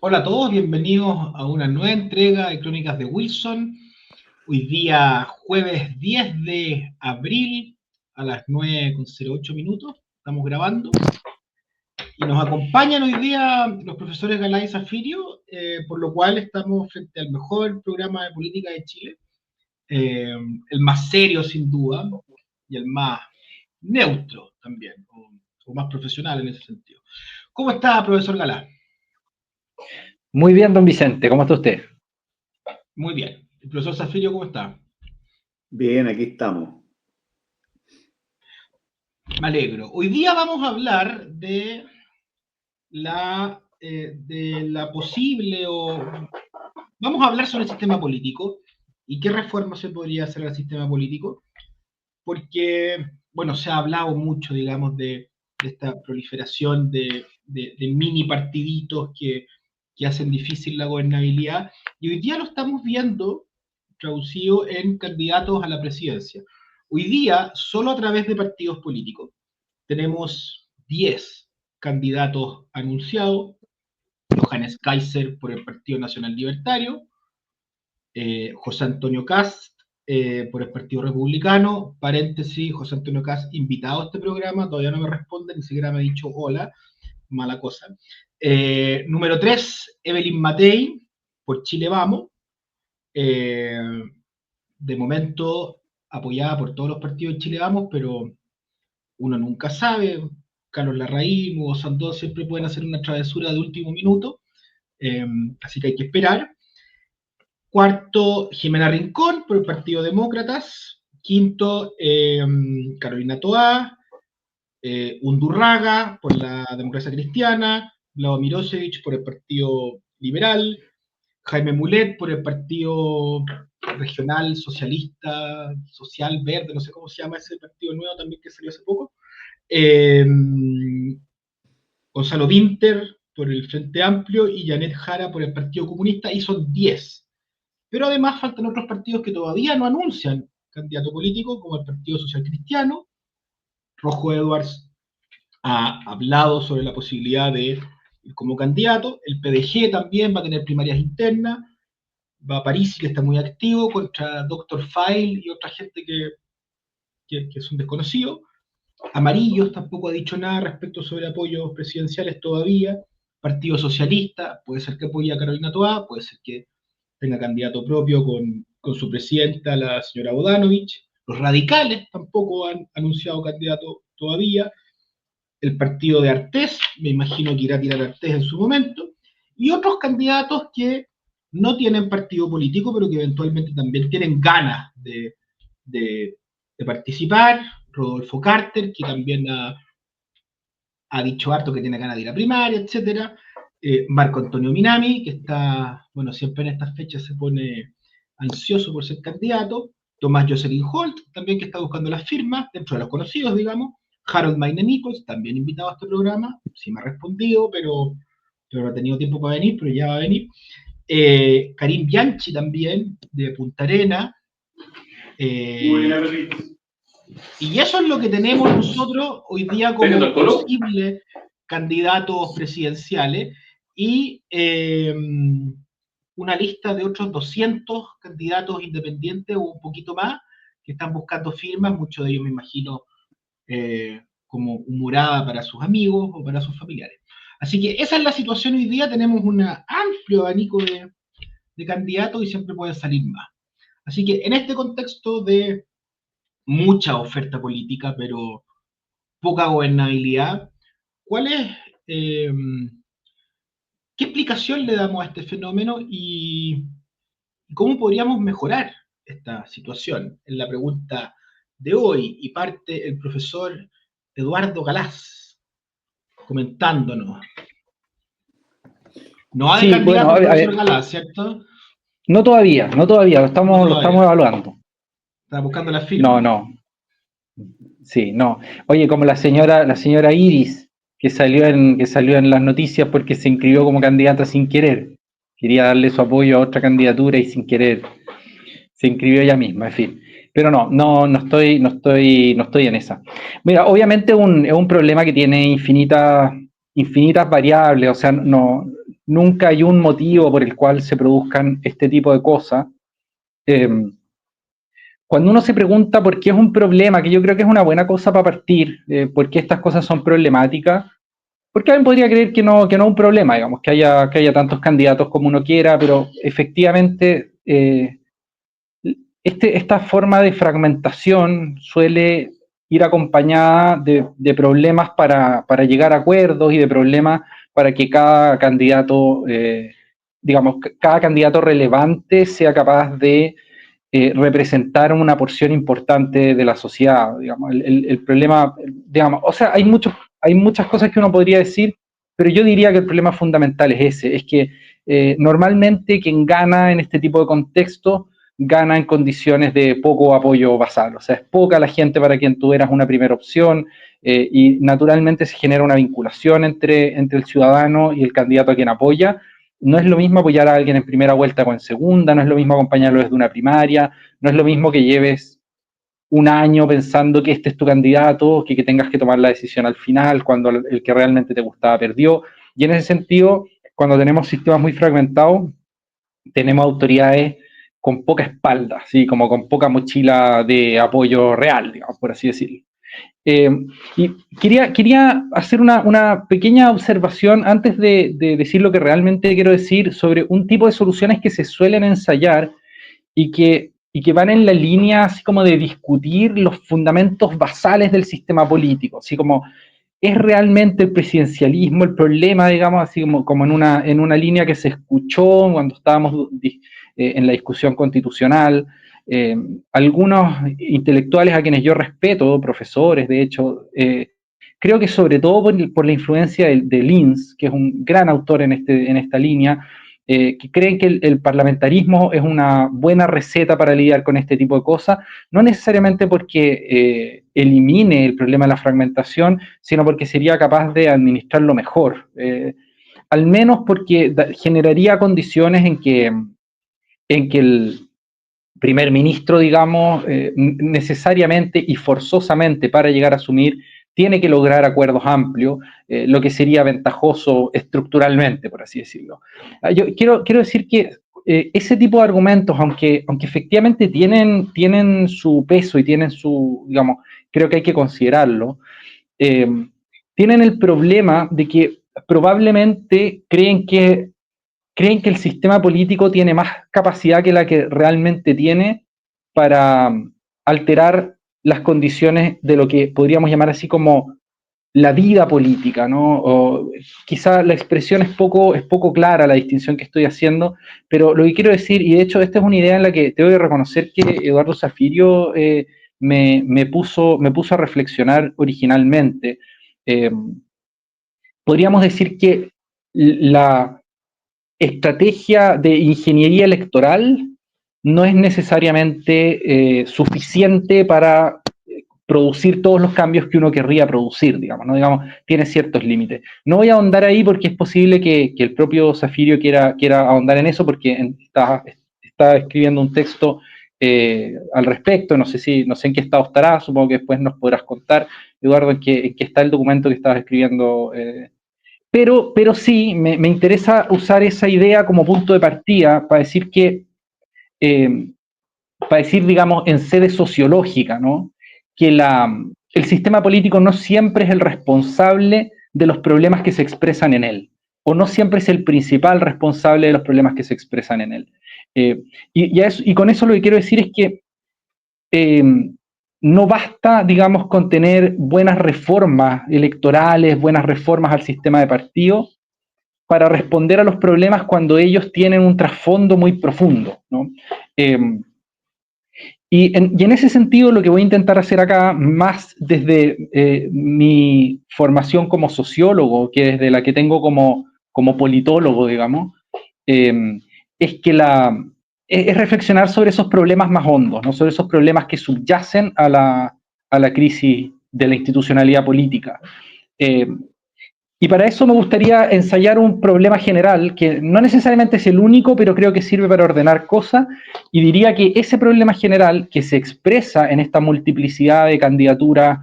Hola a todos, bienvenidos a una nueva entrega de Crónicas de Wilson. Hoy día jueves 10 de abril a las 9:08 estamos grabando y nos acompañan hoy día los profesores Galá y Zafirio, por lo cual estamos frente al mejor programa de política de Chile, el más serio sin duda y el más neutro también, o más profesional en ese sentido. ¿Cómo está, profesor Galá? Muy bien, don Vicente, ¿cómo está usted? Muy bien. ¿El profesor Zafirio cómo está? Bien, aquí estamos. Me alegro. Hoy día vamos a hablar de la posible Vamos a hablar sobre el sistema político y qué reforma se podría hacer al sistema político, porque, bueno, se ha hablado mucho, digamos, de esta proliferación de mini partiditos que hacen difícil la gobernabilidad, y hoy día lo estamos viendo traducido en candidatos a la presidencia. Hoy día, solo a través de partidos políticos, tenemos 10 candidatos anunciados: Johannes Kaiser por el Partido Nacional Libertario, José Antonio Kast por el Partido Republicano, paréntesis, José Antonio Kast invitado a este programa, todavía no me responde, ni siquiera me ha dicho hola, mala cosa. Número 3, Evelyn Matei por Chile Vamos, de momento apoyada por todos los partidos de Chile Vamos, pero uno nunca sabe. Carlos Larraín, Hugo Sandón siempre pueden hacer una travesura de último minuto, así que hay que esperar. Cuarto, Jimena Rincón por el Partido Demócratas. Quinto, Carolina Toá, Undurraga por la Democracia Cristiana, Vlado Mirosevich por el Partido Liberal, Jaime Mulet por el Partido Regional Socialista, Social Verde, no sé cómo se llama ese partido nuevo también que salió hace poco, Gonzalo Vinter por el Frente Amplio y Janet Jara por el Partido Comunista, y son 10. Pero además faltan otros partidos que todavía no anuncian candidato político, como el Partido Social Cristiano. Rojo Edwards ha hablado sobre la posibilidad de ir como candidato. El PDG también va a tener primarias internas. Va a París, que está muy activo, contra Dr. File y otra gente que son desconocidos. Amarillos tampoco ha dicho nada respecto sobre apoyos presidenciales todavía. Partido Socialista, puede ser que apoye a Carolina Toá, puede ser que tenga candidato propio con su presidenta, la señora Bodanovich. Los radicales tampoco han anunciado candidato todavía. El partido de Artés, me imagino que irá a tirar Artés en su momento. Y otros candidatos que no tienen partido político, pero que eventualmente también tienen ganas de participar. Rodolfo Carter, que también ha dicho harto que tiene ganas de ir a primaria, etcétera. Marco Antonio Minami, que está, bueno, siempre en estas fechas se pone ansioso por ser candidato. Tomás Jocelyn Holt, también, que está buscando las firmas, dentro de los conocidos, digamos. Harold Maine Nichols, también invitado a este programa, sí me ha respondido, pero no ha tenido tiempo para venir, pero ya va a venir. Karim Bianchi también, de Punta Arena. Y eso es lo que tenemos nosotros hoy día como posibles candidatos presidenciales, y una lista de otros 200 candidatos independientes o un poquito más que están buscando firmas, muchos de ellos me imagino como humorada para sus amigos o para sus familiares. Así que esa es la situación hoy día. Tenemos un amplio abanico de candidatos y siempre pueden salir más. Así que en este contexto de mucha oferta política, pero poca gobernabilidad, ¿cuál es, qué explicación le damos a este fenómeno y cómo podríamos mejorar esta situación? Es la pregunta de hoy, y parte el profesor Eduardo Galás comentándonos. No ha de candidato, bueno, profesor Galás, ¿cierto? No todavía, lo estamos evaluando. Está buscando la firma. No. Sí, no. Oye, como la señora Iris, que salió en las noticias porque se inscribió como candidata sin querer. Quería darle su apoyo a otra candidatura y sin querer se inscribió ella misma, en fin. Pero no estoy en esa. Mira, obviamente es un problema que tiene infinitas variables, o sea, no nunca hay un motivo por el cual se produzcan este tipo de cosas. Cuando uno se pregunta por qué es un problema, que yo creo que es una buena cosa para partir, por qué estas cosas son problemáticas, porque alguien podría creer que no es un problema, digamos, que haya tantos candidatos como uno quiera, pero efectivamente esta forma de fragmentación suele ir acompañada de problemas para llegar a acuerdos y de problemas para que cada candidato, digamos, cada candidato relevante sea capaz de representar una porción importante de la sociedad, digamos. El problema, digamos, o sea, hay muchas cosas que uno podría decir, pero yo diría que el problema fundamental es ese, es que normalmente quien gana en este tipo de contextos gana en condiciones de poco apoyo basal, o sea, es poca la gente para quien tú eras una primera opción, y naturalmente se genera una vinculación entre el ciudadano y el candidato a quien apoya. No es lo mismo apoyar a alguien en primera vuelta o en segunda, no es lo mismo acompañarlo desde una primaria, no es lo mismo que lleves un año pensando que este es tu candidato, que tengas que tomar la decisión al final, cuando el que realmente te gustaba perdió. Y en ese sentido, cuando tenemos sistemas muy fragmentados, tenemos autoridades con poca espalda, ¿sí? Como con poca mochila de apoyo real, digamos, por así decirlo. Y quería hacer una pequeña observación antes de decir lo que realmente quiero decir sobre un tipo de soluciones que se suelen ensayar y que van en la línea así como de discutir los fundamentos basales del sistema político, así como ¿es realmente el presidencialismo el problema, digamos, así como en una línea que se escuchó cuando estábamos en la discusión constitucional? Algunos intelectuales a quienes yo respeto, profesores, de hecho, creo que sobre todo por la influencia de Linz, que es un gran autor en esta línea, que creen que el parlamentarismo es una buena receta para lidiar con este tipo de cosas, no necesariamente porque elimine el problema de la fragmentación, sino porque sería capaz de administrarlo mejor. Al menos porque generaría condiciones en que el primer ministro, digamos, necesariamente y forzosamente para llegar a asumir, tiene que lograr acuerdos amplios, lo que sería ventajoso estructuralmente, por así decirlo. Yo quiero decir que ese tipo de argumentos, aunque efectivamente tienen su peso y tienen su, digamos, creo que hay que considerarlo, tienen el problema de que probablemente creen que el sistema político tiene más capacidad que la que realmente tiene para alterar las condiciones de lo que podríamos llamar así como la vida política, ¿no? O quizá la expresión es poco clara, la distinción que estoy haciendo, pero lo que quiero decir, y de hecho esta es una idea en la que tengo que reconocer que Eduardo Zafirio me puso a reflexionar originalmente. Podríamos decir que la estrategia de ingeniería electoral no es necesariamente suficiente para producir todos los cambios que uno querría producir, digamos, ¿no? Digamos, tiene ciertos límites. No voy a ahondar ahí porque es posible que el propio Zafirio quiera ahondar en eso porque está escribiendo un texto al respecto, no sé en qué estado estará, supongo que después nos podrás contar, Eduardo, en qué está el documento que estabas escribiendo. Pero sí, me interesa usar esa idea como punto de partida para decir digamos, en sede sociológica, ¿no? Que el sistema político no siempre es el responsable de los problemas que se expresan en él, o no siempre es el principal responsable de los problemas que se expresan en él. Y con eso lo que quiero decir es que no basta, digamos, con tener buenas reformas electorales, buenas reformas al sistema de partidos para responder a los problemas cuando ellos tienen un trasfondo muy profundo, ¿no? Y en ese sentido lo que voy a intentar hacer acá, más desde mi formación como sociólogo, que desde la que tengo como politólogo, digamos, es que es reflexionar sobre esos problemas más hondos, ¿no? Sobre esos problemas que subyacen a la crisis de la institucionalidad política. Y para eso me gustaría ensayar un problema general, que no necesariamente es el único, pero creo que sirve para ordenar cosas, y diría que ese problema general que se expresa en esta multiplicidad de candidaturas,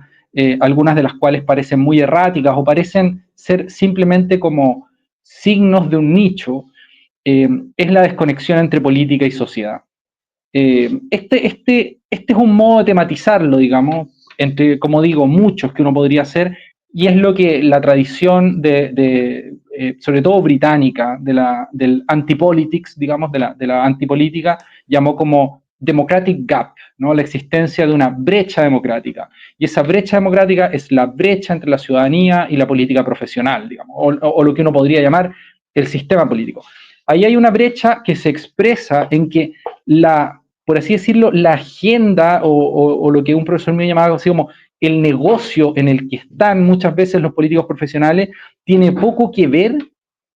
algunas de las cuales parecen muy erráticas o parecen ser simplemente como signos de un nicho, es la desconexión entre política y sociedad. Este es un modo de tematizarlo, digamos, entre, como digo, muchos que uno podría hacer, y es lo que la tradición sobre todo británica, del anti-politics, digamos, de la antipolítica, llamó como democratic gap, ¿no? La existencia de una brecha democrática. Y esa brecha democrática es la brecha entre la ciudadanía y la política profesional, digamos, o lo que uno podría llamar el sistema político. Ahí hay una brecha que se expresa en que por así decirlo, la agenda o lo que un profesor me llamaba así como el negocio en el que están muchas veces los políticos profesionales tiene poco que ver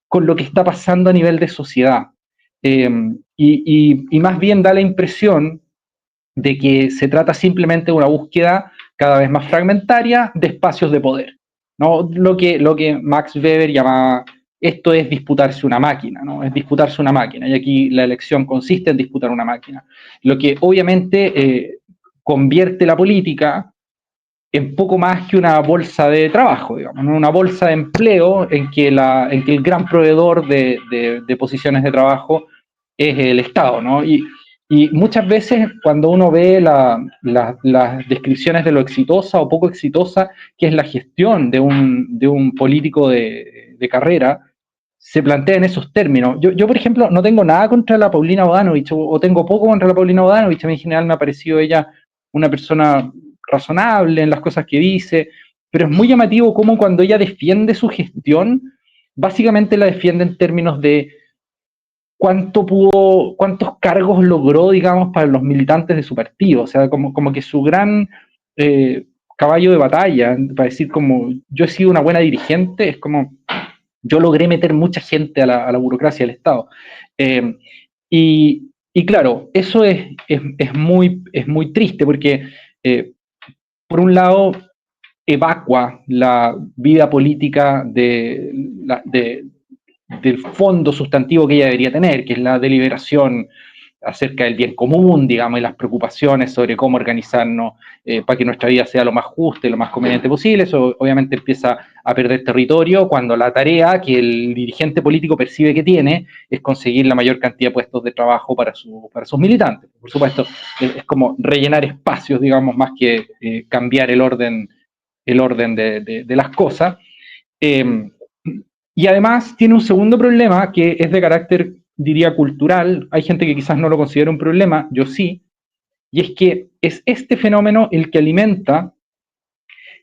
con lo que está pasando a nivel de sociedad. Y más bien da la impresión de que se trata simplemente de una búsqueda cada vez más fragmentaria de espacios de poder, ¿no? Lo que Max Weber llamaba esto es disputarse una máquina, ¿no? Es disputarse una máquina, y aquí la elección consiste en disputar una máquina. Lo que obviamente convierte la política en poco más que una bolsa de trabajo, digamos, ¿no? Una bolsa de empleo en que el gran proveedor de posiciones de trabajo es el Estado, ¿no? Y muchas veces cuando uno ve las descripciones de lo exitosa o poco exitosa que es la gestión de un político de carrera, se plantea en esos términos. Yo, por ejemplo, no tengo nada contra la Paulina Bodanovich, o tengo poco contra la Paulina Bodanovich. A mí en general me ha parecido ella una persona razonable en las cosas que dice, pero es muy llamativo cómo cuando ella defiende su gestión, básicamente la defiende en términos de cuántos cargos logró, digamos, para los militantes de su partido. O sea, como que su gran caballo de batalla, para decir como yo he sido una buena dirigente, es como yo logré meter mucha gente a la burocracia del Estado. Y claro, eso es muy triste porque, por un lado, evacua la vida política del fondo sustantivo que ella debería tener, que es la deliberación acerca del bien común, digamos, y las preocupaciones sobre cómo organizarnos para que nuestra vida sea lo más justa y lo más conveniente posible. Eso obviamente empieza a perder territorio cuando la tarea que el dirigente político percibe que tiene es conseguir la mayor cantidad de puestos de trabajo para sus militantes. Por supuesto, es como rellenar espacios, digamos, más que cambiar el orden de las cosas. Y además tiene un segundo problema que es de carácter, diría, cultural. Hay gente que quizás no lo considera un problema, yo sí, y es que es este fenómeno el que alimenta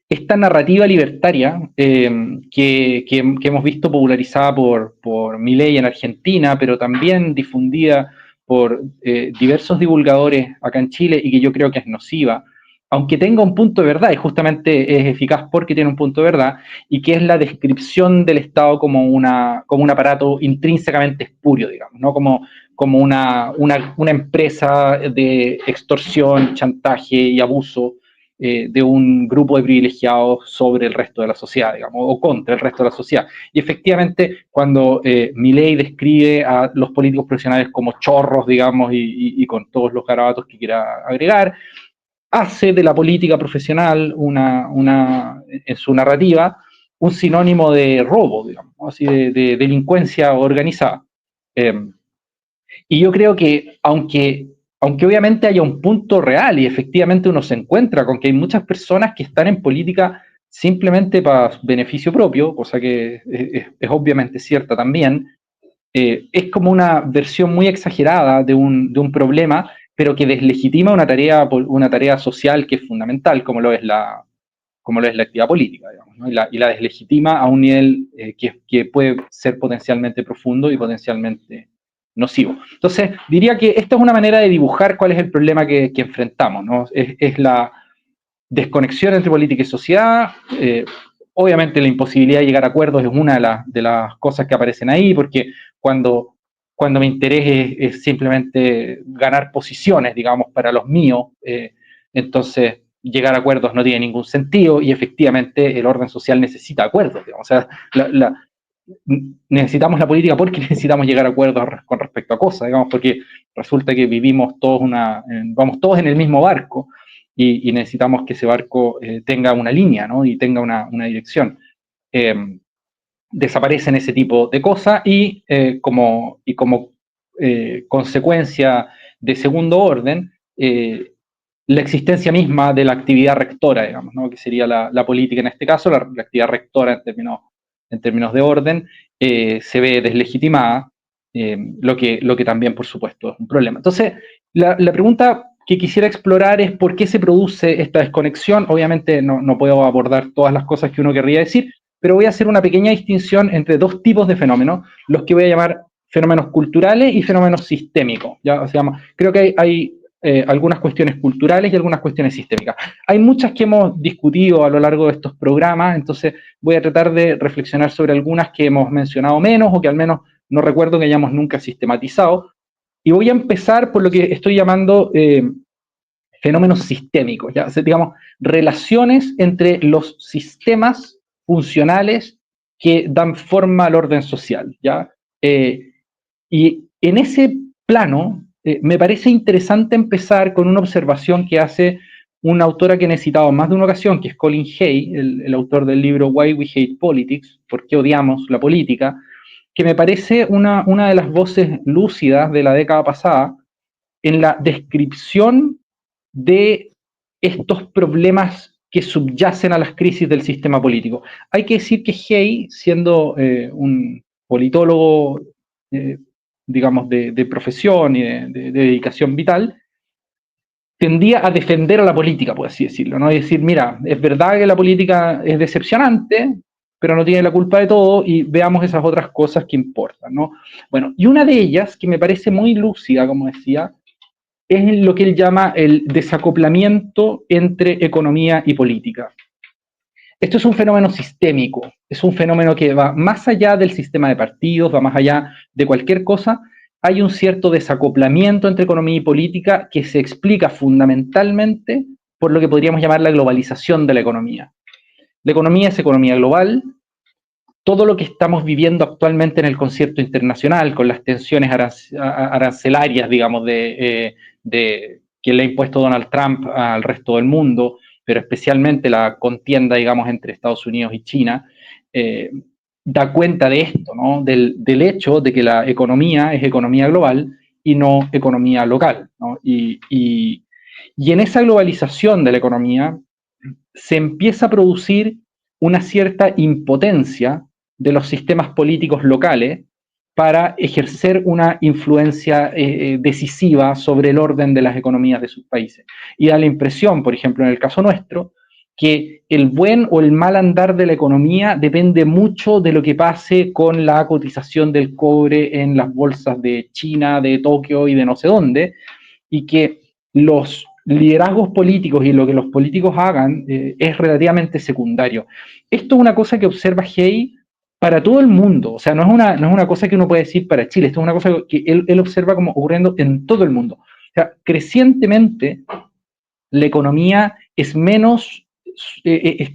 esta narrativa libertaria que hemos visto popularizada por Milei en Argentina, pero también difundida por diversos divulgadores acá en Chile y que yo creo que es nociva, aunque tenga un punto de verdad, y justamente es eficaz porque tiene un punto de verdad, y que es la descripción del Estado como un aparato intrínsecamente espurio, digamos, ¿no? Como una empresa de extorsión, chantaje y abuso de un grupo de privilegiados sobre el resto de la sociedad, digamos, o contra el resto de la sociedad. Y efectivamente, cuando Milei describe a los políticos profesionales como chorros, digamos, y con todos los garabatos que quiera agregar, hace de la política profesional en su narrativa un sinónimo de robo, digamos, así de delincuencia organizada. Y yo creo que aunque obviamente haya un punto real y efectivamente uno se encuentra con que hay muchas personas que están en política simplemente para beneficio propio, cosa que es obviamente cierta también, es como una versión muy exagerada de un problema, pero que deslegitima una tarea social que es fundamental, como lo es la actividad política, digamos, ¿no? Y la deslegitima a un nivel que puede ser potencialmente profundo y potencialmente nocivo. Entonces, diría que esta es una manera de dibujar cuál es el problema que enfrentamos, ¿no? Es la desconexión entre política y sociedad. Obviamente la imposibilidad de llegar a acuerdos es una de las cosas que aparecen ahí, porque cuando mi interés es simplemente ganar posiciones, digamos, para los míos, entonces llegar a acuerdos no tiene ningún sentido y efectivamente el orden social necesita acuerdos, digamos. O sea, necesitamos la política porque necesitamos llegar a acuerdos con respecto a cosas, digamos, porque resulta que vamos todos en el mismo barco y necesitamos que ese barco tenga una línea, ¿no? Y tenga una dirección. desaparecen ese tipo de cosas y como consecuencia de segundo orden, la existencia misma de la actividad rectora, digamos, ¿no? Que sería la política en este caso, la actividad rectora en términos de orden, se ve deslegitimada, lo que también, por supuesto, es un problema. Entonces, la pregunta que quisiera explorar es por qué se produce esta desconexión. Obviamente no puedo abordar todas las cosas que uno querría decir, pero voy a hacer una pequeña distinción entre dos tipos de fenómenos, los que voy a llamar fenómenos culturales y fenómenos sistémicos. ¿Ya? O sea, creo que hay algunas cuestiones culturales y algunas cuestiones sistémicas. Hay muchas que hemos discutido a lo largo de estos programas, entonces voy a tratar de reflexionar sobre algunas que hemos mencionado menos o que al menos no recuerdo que hayamos nunca sistematizado. Y voy a empezar por lo que estoy llamando fenómenos sistémicos, ¿ya? O sea, digamos, relaciones entre los sistemas funcionales que dan forma al orden social, ¿ya? Y en ese plano, me parece interesante empezar con una observación que hace una autora que he citado en más de una ocasión, que es Colin Hay, el autor del libro Why We Hate Politics, ¿por qué odiamos la política?, que me parece una de las voces lúcidas de la década pasada en la descripción de estos problemas que subyacen a las crisis del sistema político. Hay que decir que Hay, siendo un politólogo, digamos, de profesión y de dedicación vital, tendía a defender a la política, por así decirlo, ¿no? Y decir, mira, es verdad que la política es decepcionante, pero no tiene la culpa de todo y veamos esas otras cosas que importan, ¿no? Bueno, y una de ellas, que me parece muy lúcida, como decía, es lo que él llama el desacoplamiento entre economía y política. Esto es un fenómeno sistémico, es un fenómeno que va más allá del sistema de partidos, va más allá de cualquier cosa. Hay un cierto desacoplamiento entre economía y política que se explica fundamentalmente por lo que podríamos llamar la globalización de la economía. La economía es economía global. Todo lo que estamos viviendo actualmente en el concierto internacional, con las tensiones arancelarias, digamos, que le ha impuesto Donald Trump al resto del mundo, pero especialmente la contienda, digamos, entre Estados Unidos y China, da cuenta de esto, ¿no? Del hecho de que la economía es economía global y no economía local, ¿no? Y en esa globalización de la economía se empieza a producir una cierta impotencia de los sistemas políticos locales para ejercer una influencia decisiva sobre el orden de las economías de sus países. Y da la impresión, por ejemplo, en el caso nuestro, que el buen o el mal andar de la economía depende mucho de lo que pase con la cotización del cobre en las bolsas de China, de Tokio y de no sé dónde, y que los liderazgos políticos y lo que los políticos hagan es relativamente secundario. Esto es una cosa que observa Hay para todo el mundo, o sea, no es una cosa que uno puede decir para Chile, esto es una cosa que él observa como ocurriendo en todo el mundo. O sea, crecientemente la economía es menos,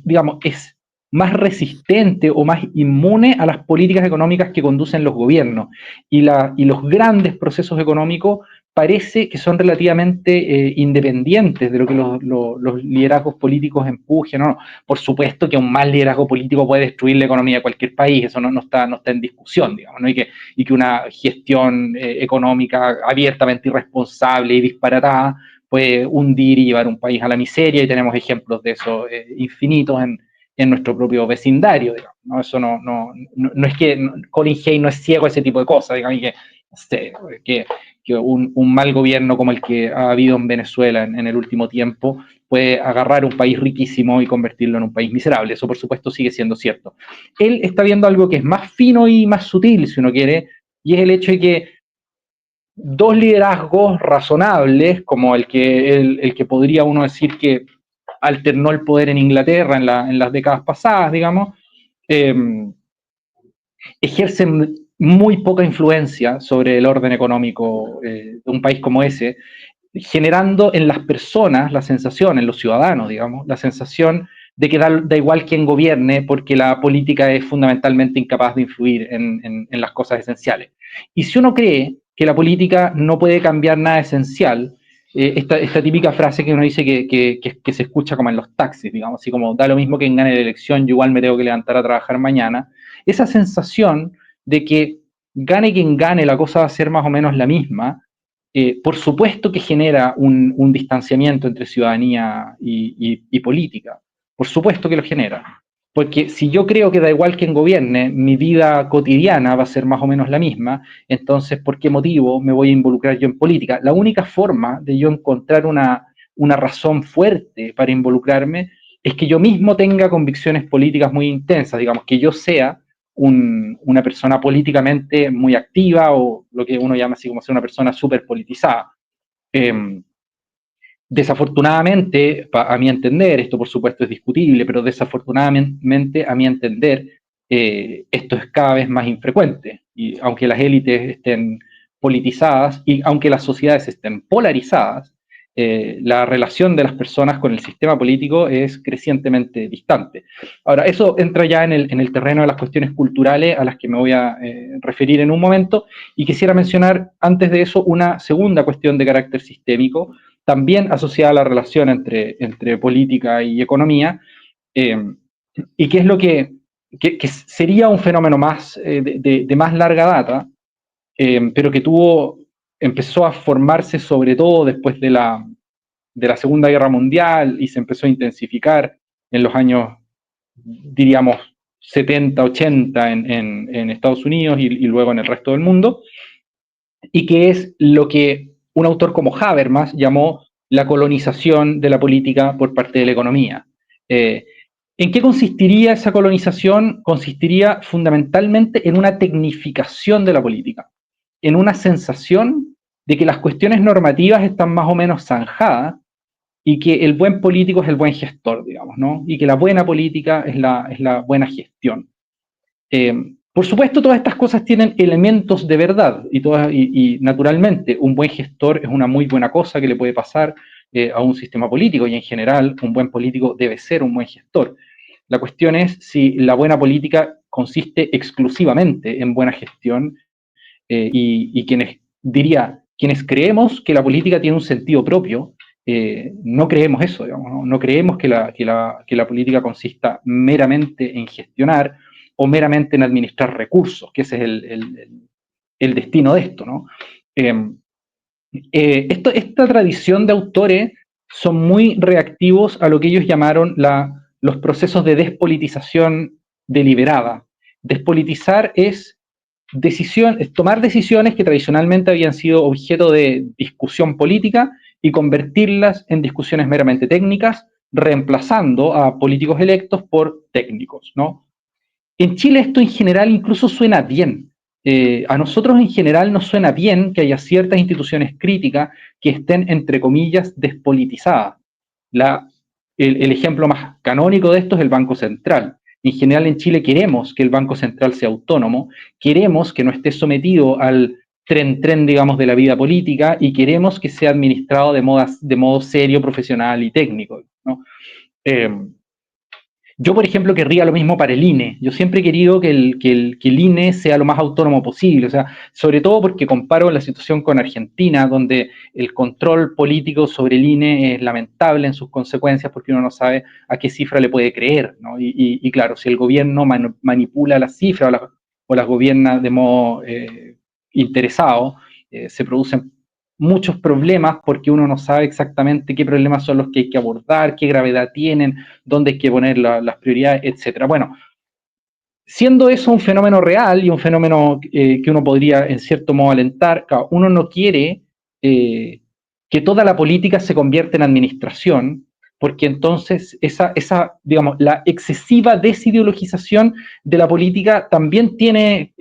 digamos, es más resistente o más inmune a las políticas económicas que conducen los gobiernos. Y los grandes procesos económicos parece que son relativamente independientes de lo que los liderazgos políticos empujen. No, por supuesto que un mal liderazgo político puede destruir la economía de cualquier país, eso no está en discusión, digamos, ¿no? Y que una gestión económica abiertamente irresponsable y disparatada puede hundir y llevar un país a la miseria, y tenemos ejemplos de eso infinitos en nuestro propio vecindario, digamos, ¿no? Eso no es que Colin Hay no es ciego a ese tipo de cosas, digamos, que un mal gobierno como el que ha habido en Venezuela en el último tiempo puede agarrar un país riquísimo y convertirlo en un país miserable. Eso, por supuesto, sigue siendo cierto. Él está viendo algo que es más fino y más sutil, si uno quiere, y es el hecho de que dos liderazgos razonables, como el que podría uno decir que alternó el poder en Inglaterra en las décadas pasadas, digamos, ejercen muy poca influencia sobre el orden económico de un país como ese, generando en las personas la sensación, en los ciudadanos, digamos, la sensación de que da igual quién gobierne porque la política es fundamentalmente incapaz de influir en las cosas esenciales. Y si uno cree que la política no puede cambiar nada esencial, esta típica frase que uno dice que se escucha como en los taxis, digamos, así como da lo mismo que gane la elección, yo igual me tengo que levantar a trabajar mañana. Esa sensación de que gane quien gane, la cosa va a ser más o menos la misma, por supuesto que genera un distanciamiento entre ciudadanía y política, por supuesto que lo genera. Porque si yo creo que da igual quien gobierne, mi vida cotidiana va a ser más o menos la misma, entonces, ¿por qué motivo me voy a involucrar yo en política? La única forma de yo encontrar una razón fuerte para involucrarme es que yo mismo tenga convicciones políticas muy intensas, digamos, que yo sea una persona políticamente muy activa o lo que uno llama así como ser una persona súper politizada. Desafortunadamente, a mi entender, esto por supuesto es discutible, pero desafortunadamente a mi entender, esto es cada vez más infrecuente. Y aunque las élites estén politizadas y aunque las sociedades estén polarizadas, la relación de las personas con el sistema político es crecientemente distante. Ahora, eso entra ya en el terreno de las cuestiones culturales a las que me voy a referir en un momento, y quisiera mencionar antes de eso una segunda cuestión de carácter sistémico, también asociada a la relación entre política y economía, y que es lo que sería un fenómeno más de más larga data, pero que empezó a formarse sobre todo después de la Segunda Guerra Mundial y se empezó a intensificar en los años, diríamos, 70, 80 en Estados Unidos y luego en el resto del mundo, y que es lo que un autor como Habermas llamó la colonización de la política por parte de la economía. ¿En qué consistiría esa colonización? Consistiría fundamentalmente en una tecnificación de la política, en una sensación de que las cuestiones normativas están más o menos zanjadas y que el buen político es el buen gestor, digamos, ¿no? Y que la buena política es la buena gestión. Por supuesto, todas estas cosas tienen elementos de verdad y naturalmente un buen gestor es una muy buena cosa que le puede pasar a un sistema político, y en general un buen político debe ser un buen gestor. La cuestión es si la buena política consiste exclusivamente en buena gestión, y quienes creemos que la política tiene un sentido propio, no creemos eso, digamos, no creemos que la política consista meramente en gestionar o meramente en administrar recursos, que ese es el destino de esto, ¿no? Esta tradición de autores son muy reactivos a lo que ellos llamaron los procesos de despolitización deliberada. Despolitizar es tomar decisiones que tradicionalmente habían sido objeto de discusión política y convertirlas en discusiones meramente técnicas, reemplazando a políticos electos por técnicos, ¿no? En Chile esto en general incluso suena bien. A nosotros en general nos suena bien que haya ciertas instituciones críticas que estén, entre comillas, despolitizadas. El ejemplo más canónico de esto es el Banco Central. En general en Chile queremos que el Banco Central sea autónomo, queremos que no esté sometido al tren, digamos, de la vida política, y queremos que sea administrado de modo serio, profesional y técnico, ¿no? Yo, por ejemplo, querría lo mismo para el INE. Yo siempre he querido que el INE sea lo más autónomo posible, o sea, sobre todo porque comparo la situación con Argentina, donde el control político sobre el INE es lamentable en sus consecuencias, porque uno no sabe a qué cifra le puede creer, ¿no? Y claro, si el gobierno manipula las cifras o las gobierna de modo interesado, se producen muchos problemas porque uno no sabe exactamente qué problemas son los que hay que abordar, qué gravedad tienen, dónde hay que poner las prioridades, etc. Bueno, siendo eso un fenómeno real y un fenómeno que uno podría en cierto modo alentar, claro, uno no quiere que toda la política se convierta en administración, porque entonces digamos, la excesiva desideologización de la política también tiene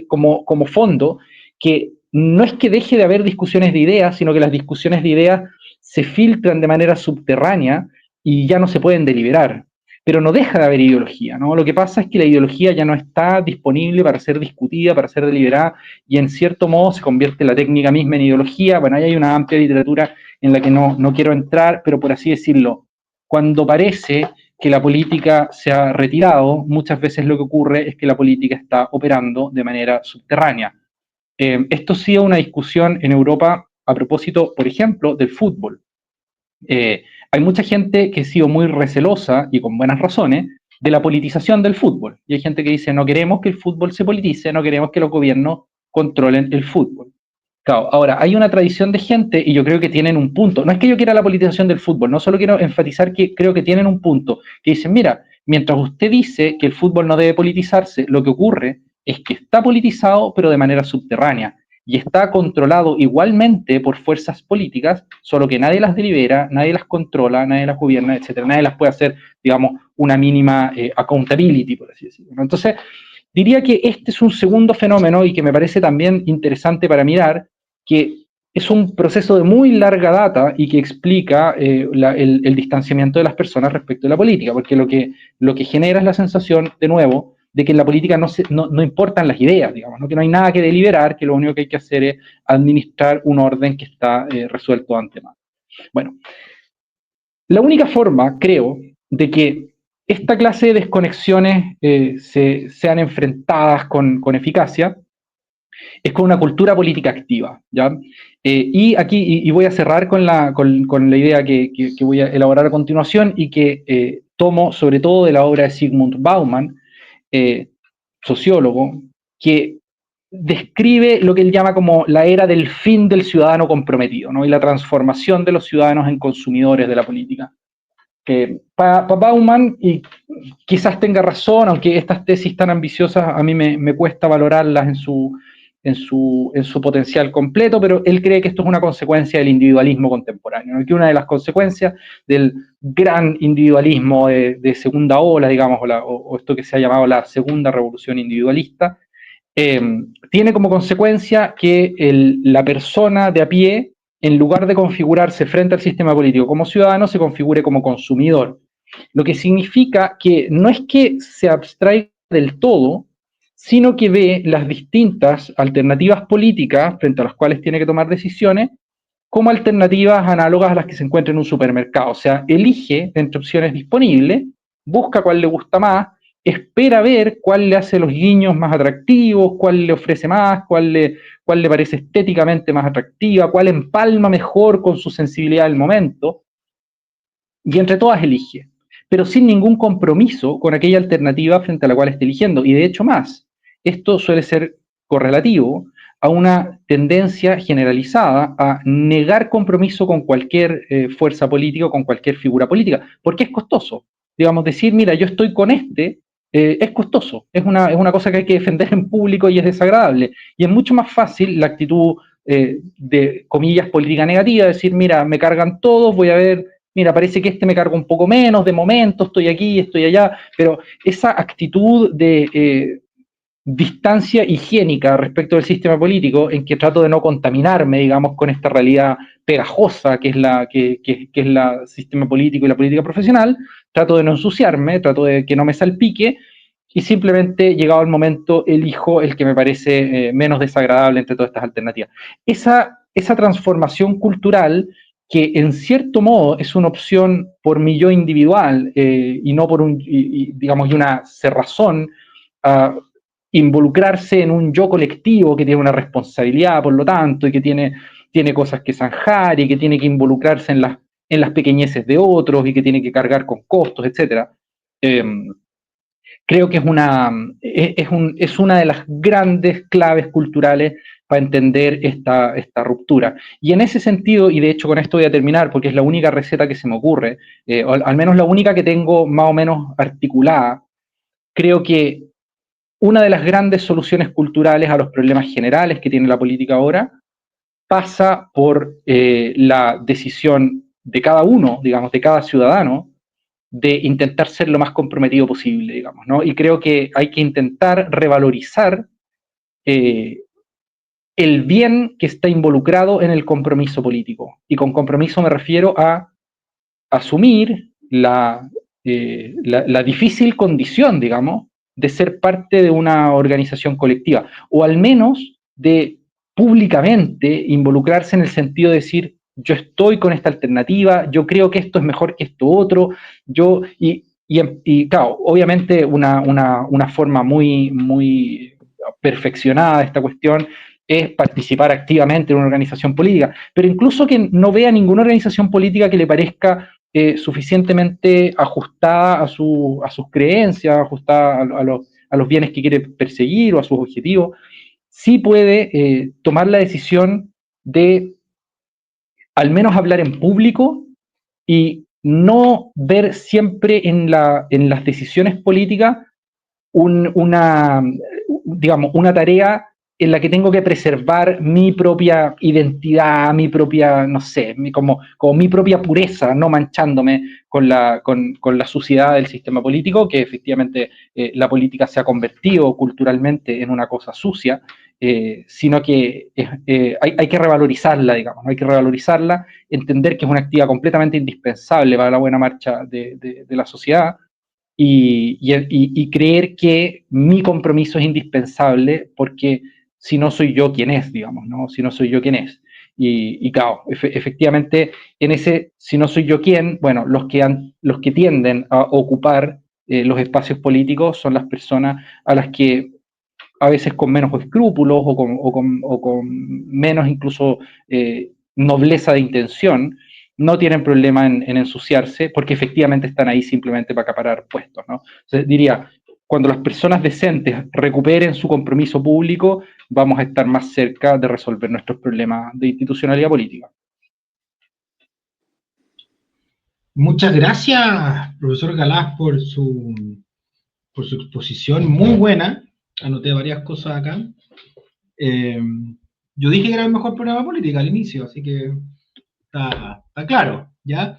como fondo que no es que deje de haber discusiones de ideas, sino que las discusiones de ideas se filtran de manera subterránea y ya no se pueden deliberar. Pero no deja de haber ideología, ¿no? Lo que pasa es que la ideología ya no está disponible para ser discutida, para ser deliberada, y en cierto modo se convierte la técnica misma en ideología. Bueno, ahí hay una amplia literatura en la que no quiero entrar, pero por así decirlo, cuando parece que la política se ha retirado, muchas veces lo que ocurre es que la política está operando de manera subterránea. Esto ha sido una discusión en Europa a propósito, por ejemplo, del fútbol. Hay mucha gente que ha sido muy recelosa, y con buenas razones, de la politización del fútbol. Y hay gente que dice, no queremos que el fútbol se politice, no queremos que los gobiernos controlen el fútbol. Claro, ahora, hay una tradición de gente, y yo creo que tienen un punto. No es que yo quiera la politización del fútbol, no solo quiero enfatizar que creo que tienen un punto, que dicen, mira, mientras usted dice que el fútbol no debe politizarse, lo que ocurre es que está politizado, pero de manera subterránea, y está controlado igualmente por fuerzas políticas, solo que nadie las delibera, nadie las controla, nadie las gobierna, etcétera. Nadie las puede hacer, digamos, una mínima accountability, por así decirlo, ¿no? Entonces, diría que este es un segundo fenómeno y que me parece también interesante para mirar, que es un proceso de muy larga data y que explica el distanciamiento de las personas respecto de la política, porque lo que genera es la sensación, de nuevo, de que en la política no importan las ideas, digamos, ¿no? Que no hay nada que deliberar, que lo único que hay que hacer es administrar un orden que está resuelto de antemano. Bueno, la única forma, creo, de que esta clase de desconexiones sean enfrentadas con eficacia es con una cultura política activa, ¿ya? Y aquí voy a cerrar con la idea que voy a elaborar a continuación y que tomo sobre todo de la obra de Zygmunt Bauman, sociólogo, que describe lo que él llama como la era del fin del ciudadano comprometido, ¿no? Y la transformación de los ciudadanos en consumidores de la política. Para Bauman, y quizás tenga razón, aunque estas tesis tan ambiciosas a mí me cuesta valorarlas en su potencial completo, pero él cree que esto es una consecuencia del individualismo contemporáneo, ¿no? Que una de las consecuencias del gran individualismo de segunda ola, digamos, o esto que se ha llamado la segunda revolución individualista, tiene como consecuencia que la persona de a pie, en lugar de configurarse frente al sistema político como ciudadano, se configure como consumidor. Lo que significa que no es que se abstraiga del todo, sino que ve las distintas alternativas políticas frente a las cuales tiene que tomar decisiones como alternativas análogas a las que se encuentran en un supermercado. O sea, elige entre opciones disponibles, busca cuál le gusta más, espera ver cuál le hace los guiños más atractivos, cuál le ofrece más, cuál le parece estéticamente más atractiva, cuál empalma mejor con su sensibilidad del momento, y entre todas elige, pero sin ningún compromiso con aquella alternativa frente a la cual esté eligiendo. Y de hecho más, esto suele ser correlativo a una tendencia generalizada a negar compromiso con cualquier fuerza política o con cualquier figura política, porque es costoso. Digamos, decir, mira, yo estoy con es costoso, es una cosa que hay que defender en público y es desagradable. Y es mucho más fácil la actitud de, comillas, política negativa, decir, mira, me cargan todos, voy a ver, mira, parece que me carga un poco menos, de momento estoy aquí, estoy allá, pero esa actitud de distancia higiénica respecto del sistema político, en que trato de no contaminarme, digamos, con esta realidad pegajosa que es el sistema político y la política profesional, trato de no ensuciarme, trato de que no me salpique, y simplemente, llegado el momento, elijo el que me parece menos desagradable entre todas estas alternativas. Esa transformación cultural, que en cierto modo es una opción por mi yo individual y no por digamos, una cerrazón a involucrarse en un yo colectivo que tiene una responsabilidad, por lo tanto, y que tiene cosas que zanjar y que tiene que involucrarse en las pequeñeces de otros y que tiene que cargar con costos, etc. Creo que es una de las grandes claves culturales para entender esta ruptura. Y en ese sentido, y de hecho con esto voy a terminar porque es la única receta que se me ocurre, al menos la única que tengo más o menos articulada, creo que una de las grandes soluciones culturales a los problemas generales que tiene la política ahora pasa por la decisión de cada uno, digamos, de cada ciudadano, de intentar ser lo más comprometido posible, digamos, ¿no? Y creo que hay que intentar revalorizar el bien que está involucrado en el compromiso político. Y con compromiso me refiero a asumir la difícil condición, digamos, de ser parte de una organización colectiva, o al menos de públicamente involucrarse en el sentido de decir, yo estoy con esta alternativa, yo creo que esto es mejor que esto otro, y claro, obviamente una forma muy, muy perfeccionada de esta cuestión es participar activamente en una organización política, pero incluso que no vea ninguna organización política que le parezca suficientemente ajustada a sus creencias, ajustada a los bienes que quiere perseguir o a sus objetivos, sí puede tomar la decisión de al menos hablar en público y no ver siempre en las decisiones políticas digamos, una tarea en la que tengo que preservar mi propia identidad, mi propia, no sé, como mi propia pureza, no manchándome con la suciedad del sistema político, que efectivamente la política se ha convertido culturalmente en una cosa sucia, sino que hay que revalorizarla, digamos, hay que revalorizarla, entender que es una actividad completamente indispensable para la buena marcha de la sociedad, y creer que mi compromiso es indispensable porque si no soy yo quien es, digamos, ¿no? Si no soy yo quien es. Y claro, efectivamente, en ese si no soy yo quien, bueno, los que tienden a ocupar los espacios políticos son las personas a las que a veces con menos escrúpulos o con menos incluso nobleza de intención, no tienen problema en ensuciarse porque efectivamente están ahí simplemente para acaparar puestos, ¿no? Entonces diría, cuando las personas decentes recuperen su compromiso público, vamos a estar más cerca de resolver nuestros problemas de institucionalidad política. Muchas gracias, profesor Galás, por su exposición muy buena. Anoté varias cosas acá. Yo dije que era el mejor programa político al inicio, así que está claro, ¿ya?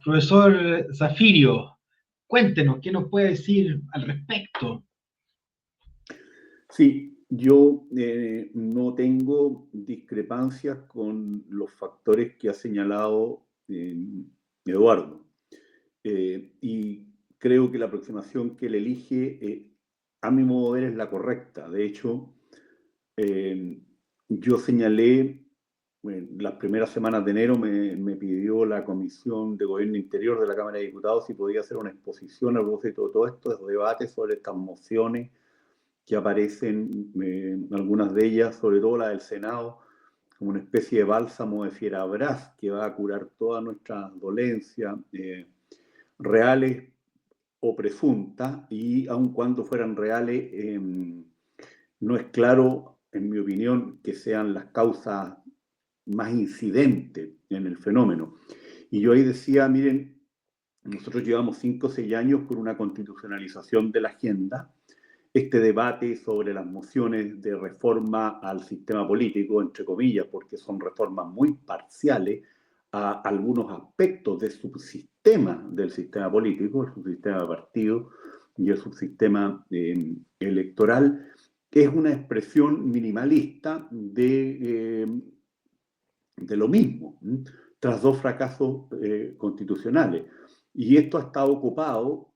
Profesor Zafirio, cuéntenos, ¿qué nos puede decir al respecto? Sí, yo no tengo discrepancias con los factores que ha señalado Eduardo. Y creo que la aproximación que él elige, a mi modo de ver, es la correcta. De hecho, yo señalé, las primeras semanas de enero me pidió la Comisión de Gobierno Interior de la Cámara de Diputados si podía hacer una exposición a propósito de todo esto, de debates sobre estas mociones que aparecen, algunas de ellas, sobre todo la del Senado, como una especie de bálsamo de Fierabras que va a curar todas nuestras dolencias reales o presuntas, y aun cuando fueran reales, no es claro, en mi opinión, que sean las causas más incidentes en el fenómeno. Y yo ahí decía, miren, nosotros llevamos 5 o 6 años con una constitucionalización de la agenda, este debate sobre las mociones de reforma al sistema político, entre comillas, porque son reformas muy parciales a algunos aspectos del subsistema del sistema político, el subsistema de partido y el subsistema electoral, es una expresión minimalista de lo mismo, tras 2 fracasos constitucionales. Y esto ha estado ocupado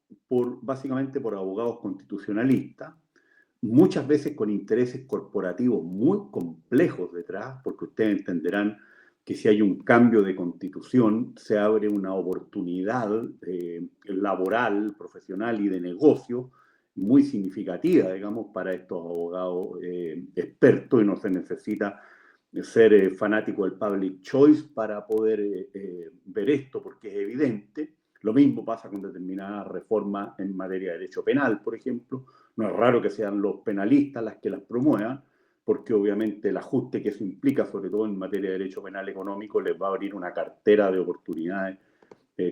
básicamente por abogados constitucionalistas, muchas veces con intereses corporativos muy complejos detrás, porque ustedes entenderán que si hay un cambio de constitución, se abre una oportunidad laboral, profesional y de negocio muy significativa, digamos, para estos abogados expertos, y no se necesita ser fanático del public choice para poder ver esto, porque es evidente. Lo mismo pasa con determinadas reformas en materia de derecho penal, por ejemplo. No es raro que sean los penalistas las que las promuevan, porque obviamente el ajuste que eso implica, sobre todo en materia de derecho penal económico, les va a abrir una cartera de oportunidades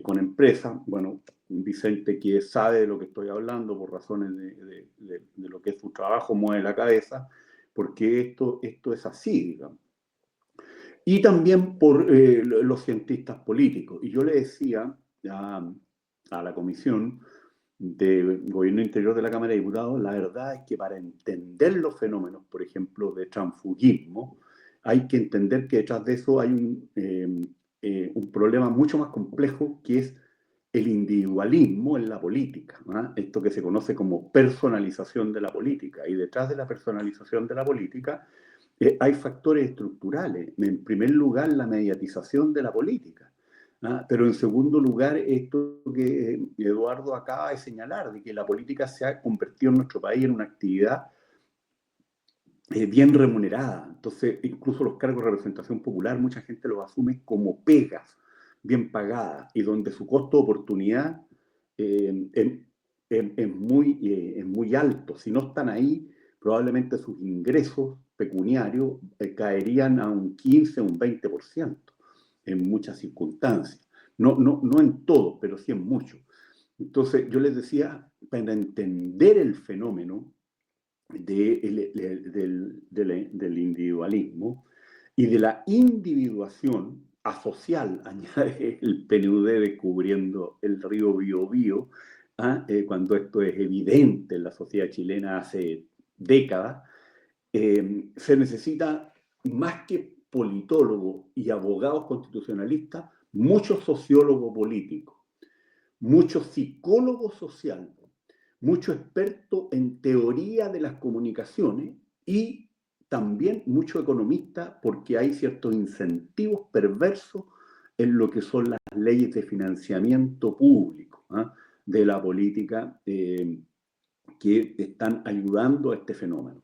con empresas. Bueno, Vicente, que sabe de lo que estoy hablando por razones de lo que es su trabajo, mueve la cabeza, porque esto es así, digamos. Y también por los cientistas políticos. Y yo le decía a la Comisión de Gobierno Interior de la Cámara de Diputados, la verdad es que para entender los fenómenos, por ejemplo, de transfugismo, hay que entender que detrás de eso hay un problema mucho más complejo, que es el individualismo en la política, ¿no? Esto que se conoce como personalización de la política. Y detrás de la personalización de la política hay factores estructurales. En primer lugar, la mediatización de la política. Pero en segundo lugar, esto que Eduardo acaba de señalar, de que la política se ha convertido en nuestro país en una actividad bien remunerada. Entonces, incluso los cargos de representación popular, mucha gente los asume como pegas bien pagadas y donde su costo de oportunidad es muy alto. Si no están ahí, probablemente sus ingresos pecuniarios caerían a un 15 o un 20% en muchas circunstancias. No en todo, pero sí en muchos. Entonces, yo les decía, para entender el fenómeno del individualismo y de la individuación asocial, añade el PNUD descubriendo el río Biobío, cuando esto es evidente en la sociedad chilena hace décadas, se necesita más que politólogos y abogados constitucionalistas, mucho sociólogo político, mucho psicólogo social, mucho experto en teoría de las comunicaciones y también mucho economista, porque hay ciertos incentivos perversos en lo que son las leyes de financiamiento público de la política que están ayudando a este fenómeno.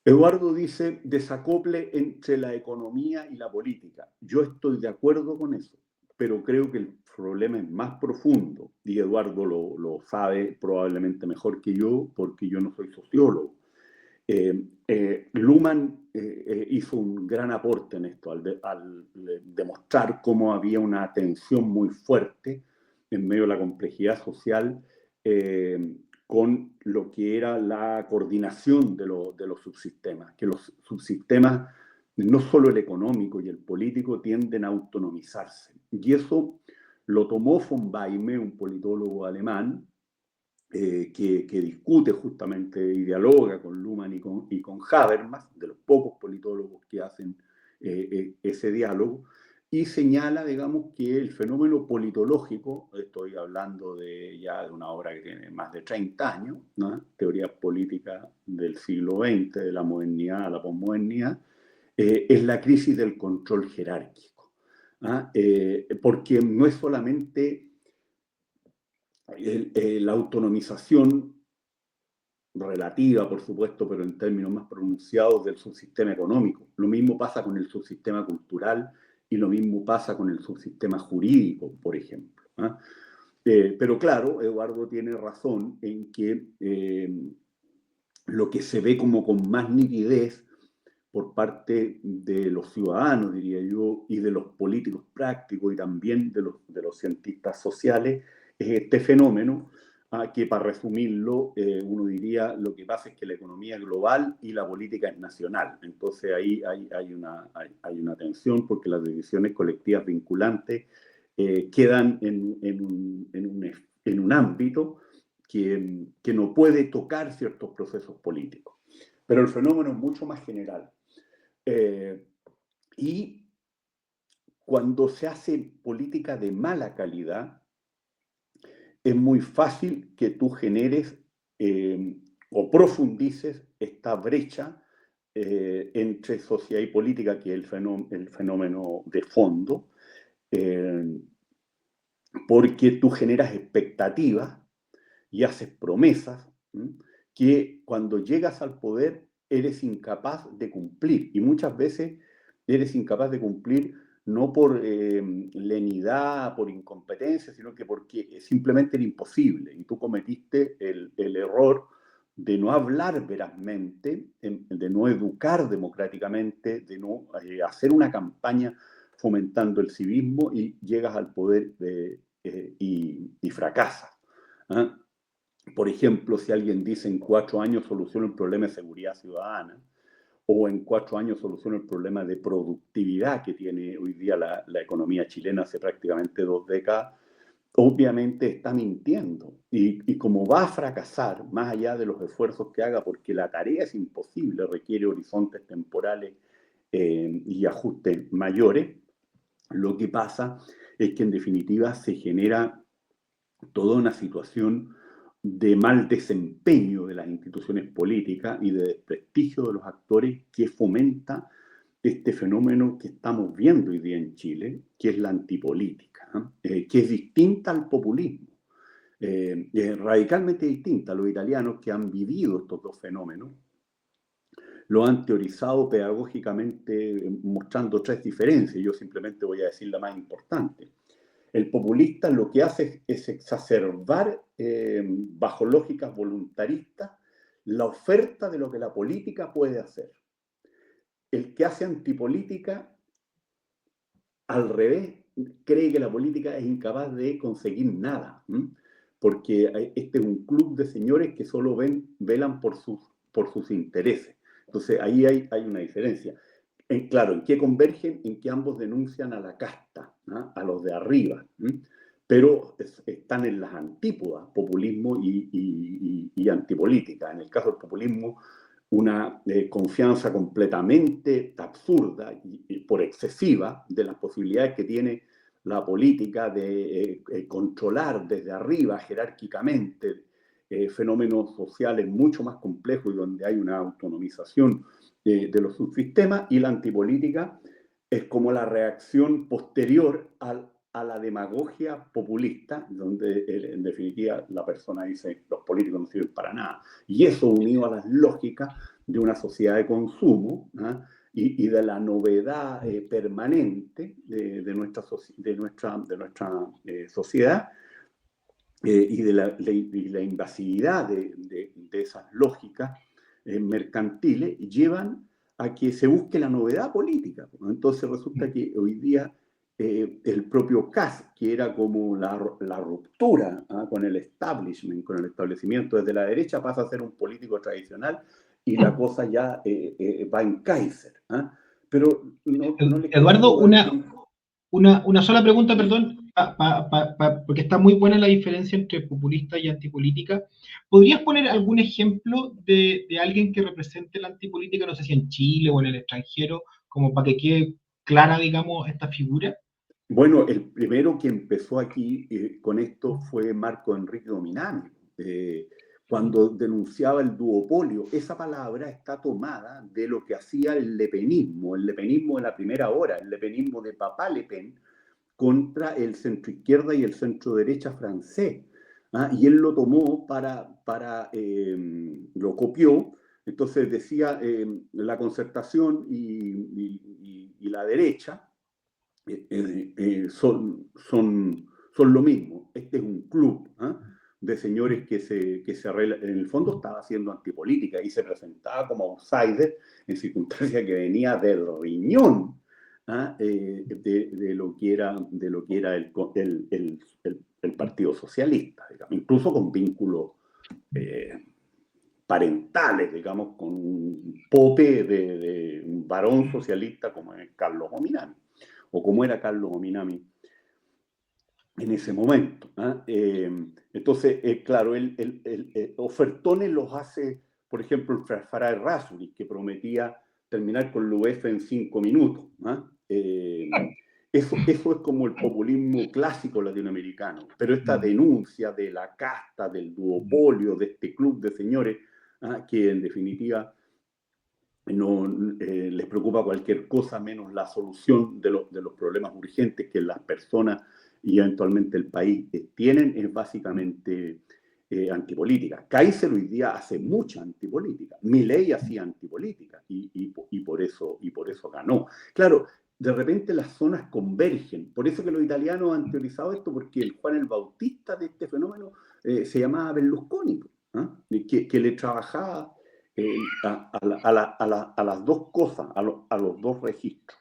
Eduardo dice, desacople entre la economía y la política. Yo estoy de acuerdo con eso, pero creo que el problema es más profundo, y Eduardo lo sabe probablemente mejor que yo, porque yo no soy sociólogo. Luhmann hizo un gran aporte en esto, al demostrar cómo había una tensión muy fuerte en medio de la complejidad social con lo que era la coordinación de los subsistemas, que los subsistemas, no solo el económico y el político, tienden a autonomizarse. Y eso lo tomó von Weime, un politólogo alemán, que discute justamente y dialoga con Luhmann y con Habermas, de los pocos politólogos que hacen ese diálogo, y señala, digamos, que el fenómeno politológico, estoy hablando ya de una obra que tiene más de 30 años, ¿no? Teoría política del siglo XX, de la modernidad a la posmodernidad, es la crisis del control jerárquico, porque no es solamente la autonomización relativa, por supuesto, pero en términos más pronunciados del subsistema económico. Lo mismo pasa con el subsistema cultural y lo mismo pasa con el subsistema jurídico, por ejemplo. Pero claro, Eduardo tiene razón en que lo que se ve como con más nitidez por parte de los ciudadanos, diría yo, y de los políticos prácticos y también de los cientistas sociales, es este fenómeno que, para resumirlo, uno diría, lo que pasa es que la economía es global y la política es nacional. Entonces ahí hay una tensión porque las decisiones colectivas vinculantes quedan en un ámbito que no puede tocar ciertos procesos políticos. Pero el fenómeno es mucho más general. Y cuando se hace política de mala calidad, es muy fácil que tú generes o profundices esta brecha entre sociedad y política, que es el fenómeno de fondo, porque tú generas expectativas y haces promesas que cuando llegas al poder eres incapaz de cumplir. Y muchas veces eres incapaz de cumplir no por lenidad, por incompetencia, sino que porque simplemente era imposible. Y tú cometiste el error de no hablar verazmente, de no educar democráticamente, de no hacer una campaña fomentando el civismo, y llegas al poder y fracasas. Por ejemplo, si alguien dice en 4 años soluciona el problema de seguridad ciudadana, o en 4 años soluciona el problema de productividad que tiene hoy día la economía chilena hace prácticamente 2 décadas, obviamente está mintiendo. Y como va a fracasar, más allá de los esfuerzos que haga, porque la tarea es imposible, requiere horizontes temporales y ajustes mayores, lo que pasa es que en definitiva se genera toda una situación de mal desempeño de las instituciones políticas y de desprestigio de los actores, que fomenta este fenómeno que estamos viendo hoy día en Chile, que es la antipolítica, que es distinta al populismo, radicalmente distinta. Los italianos, que han vivido estos dos fenómenos, lo han teorizado pedagógicamente mostrando 3 diferencias. Yo simplemente voy a decir la más importante. El populista lo que hace es exacerbar, bajo lógicas voluntaristas, la oferta de lo que la política puede hacer. El que hace antipolítica, al revés, cree que la política es incapaz de conseguir nada, porque este es un club de señores que solo velan por sus intereses. Entonces ahí hay una diferencia. Claro, ¿en qué convergen? En que ambos denuncian a la casta, a los de arriba, pero están en las antípodas, populismo y antipolítica. En el caso del populismo, una confianza completamente absurda y por excesiva de las posibilidades que tiene la política de controlar desde arriba jerárquicamente fenómenos sociales mucho más complejos y donde hay una autonomización de los subsistemas, y la antipolítica es como la reacción posterior a la demagogia populista, donde en definitiva la persona dice los políticos no sirven para nada. Y eso unido a las lógicas de una sociedad de consumo, y de la novedad permanente de nuestra sociedad, y de la invasividad de esas lógicas mercantiles, llevan a que se busque la novedad política. Entonces resulta que hoy día el propio Kast, que era como la ruptura con el establishment, con el establecimiento desde la derecha, pasa a ser un político tradicional y la cosa ya va en Kaiser. Pero no les Eduardo, quiero una sola pregunta, perdón, porque está muy buena la diferencia entre populista y antipolítica. ¿Podrías poner algún ejemplo de alguien que represente la antipolítica, no sé si en Chile o en el extranjero, como para que quede clara, digamos, esta figura? Bueno, el primero que empezó aquí con esto fue Marco Enrique Dominani, cuando denunciaba el duopolio. Esa palabra está tomada de lo que hacía el lepenismo de la primera hora, el lepenismo de Papá Le Pen contra el centroizquierda y el centroderecha francés. Y él lo tomó lo copió. Entonces decía la concertación y la derecha son lo mismo. Este es un club de señores que se arregla. En el fondo estaba haciendo antipolítica y se presentaba como outsider en circunstancias que venía del riñón de lo que era el Partido Socialista, digamos, incluso con vínculos parentales, digamos, con un pope de un varón socialista como es Carlos Ominami, o como era Carlos Ominami en ese momento. Entonces, claro, ofertones los hace, por ejemplo, el Farah Errázuriz, que prometía terminar con la UEF en 5 minutos. Eso es como el populismo clásico latinoamericano, pero esta denuncia de la casta, del duopolio, de este club de señores, que en definitiva no les preocupa cualquier cosa menos la solución de los problemas urgentes que las personas y eventualmente el país tienen, es básicamente antipolítica. Kaiser hoy día hace mucha antipolítica. Milei hacía antipolítica y por eso ganó. Claro, de repente las zonas convergen. Por eso que los italianos han teorizado esto, porque el Juan el Bautista de este fenómeno se llamaba Berlusconi, que le trabajaba a las dos cosas, a los dos registros.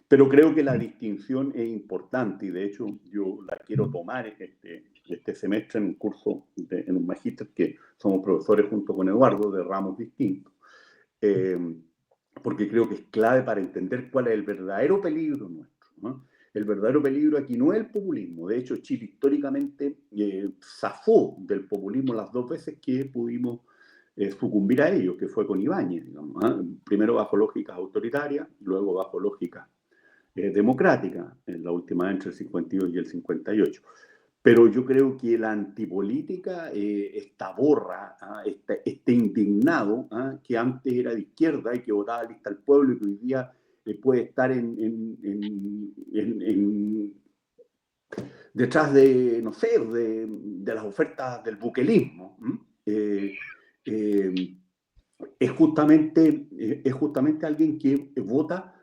Pero creo que la distinción es importante y de hecho yo la quiero tomar este semestre en un curso, en un magíster que somos profesores junto con Eduardo de ramos distintos, porque creo que es clave para entender cuál es el verdadero peligro nuestro, ¿no? El verdadero peligro aquí no es el populismo. De hecho, Chile históricamente zafó del populismo las 2 veces que pudimos sucumbir a ello, que fue con Ibáñez, digamos, primero bajo lógicas autoritarias, luego bajo lógicas democráticas, en la última entre el 52 y el 58. Pero yo creo que la antipolítica, esta borra, este indignado, que antes era de izquierda y que votaba lista al pueblo y que hoy día puede estar detrás de, no sé, de las ofertas del buquelismo. es justamente alguien que vota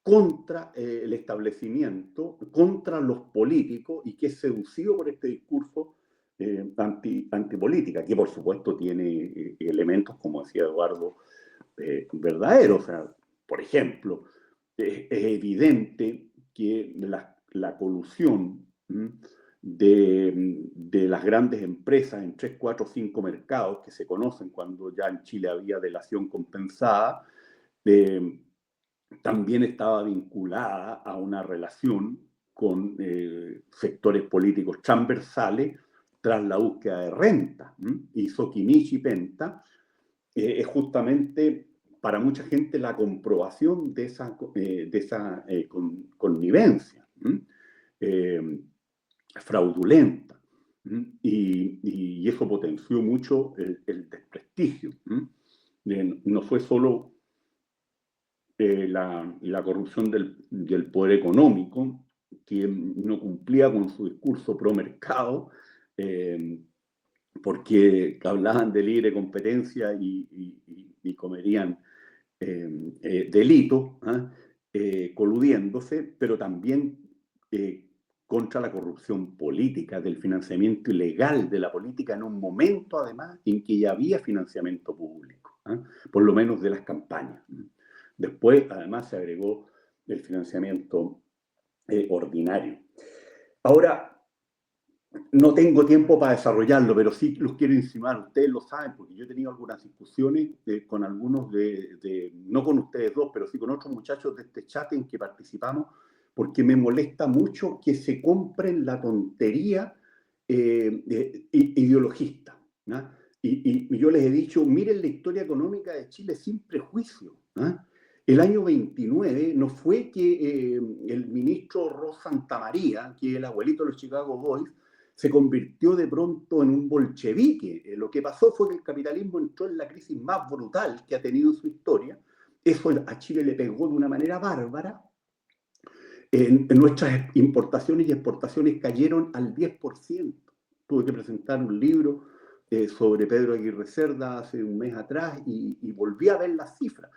contra el establecimiento, contra los políticos y que es seducido por este discurso antipolítica, que por supuesto tiene elementos, como decía Eduardo, verdaderos. O sea, por ejemplo, es evidente que la colusión de las grandes empresas en 3, 4, 5 mercados que se conocen cuando ya en Chile había delación compensada, también estaba vinculada a una relación con sectores políticos transversales tras la búsqueda de renta. Y Sokimichi Penta es justamente para mucha gente la comprobación de esa connivencia fraudulenta. Y eso potenció mucho el desprestigio. No fue solo la corrupción del poder económico, que no cumplía con su discurso pro mercado, porque hablaban de libre competencia y comerían delitos, coludiéndose, pero también contra la corrupción política, del financiamiento ilegal de la política, en un momento además en que ya había financiamiento público, por lo menos de las campañas. Después, además, se agregó el financiamiento ordinario. Ahora, no tengo tiempo para desarrollarlo, pero sí los quiero insinuar. Ustedes lo saben, porque yo he tenido algunas discusiones con algunos no con ustedes dos, pero sí con otros muchachos de este chat en que participamos, porque me molesta mucho que se compren la tontería ideologista, ¿no? Y yo les he dicho, miren la historia económica de Chile sin prejuicio, ¿no? El año 29 no fue que el ministro Ross Santamaría, que es el abuelito de los Chicago Boys, se convirtió de pronto en un bolchevique. Lo que pasó fue que el capitalismo entró en la crisis más brutal que ha tenido en su historia. Eso a Chile le pegó de una manera bárbara. Nuestras importaciones y exportaciones cayeron al 10%. Tuve que presentar un libro sobre Pedro Aguirre Cerda hace un mes atrás y volví a ver las cifras.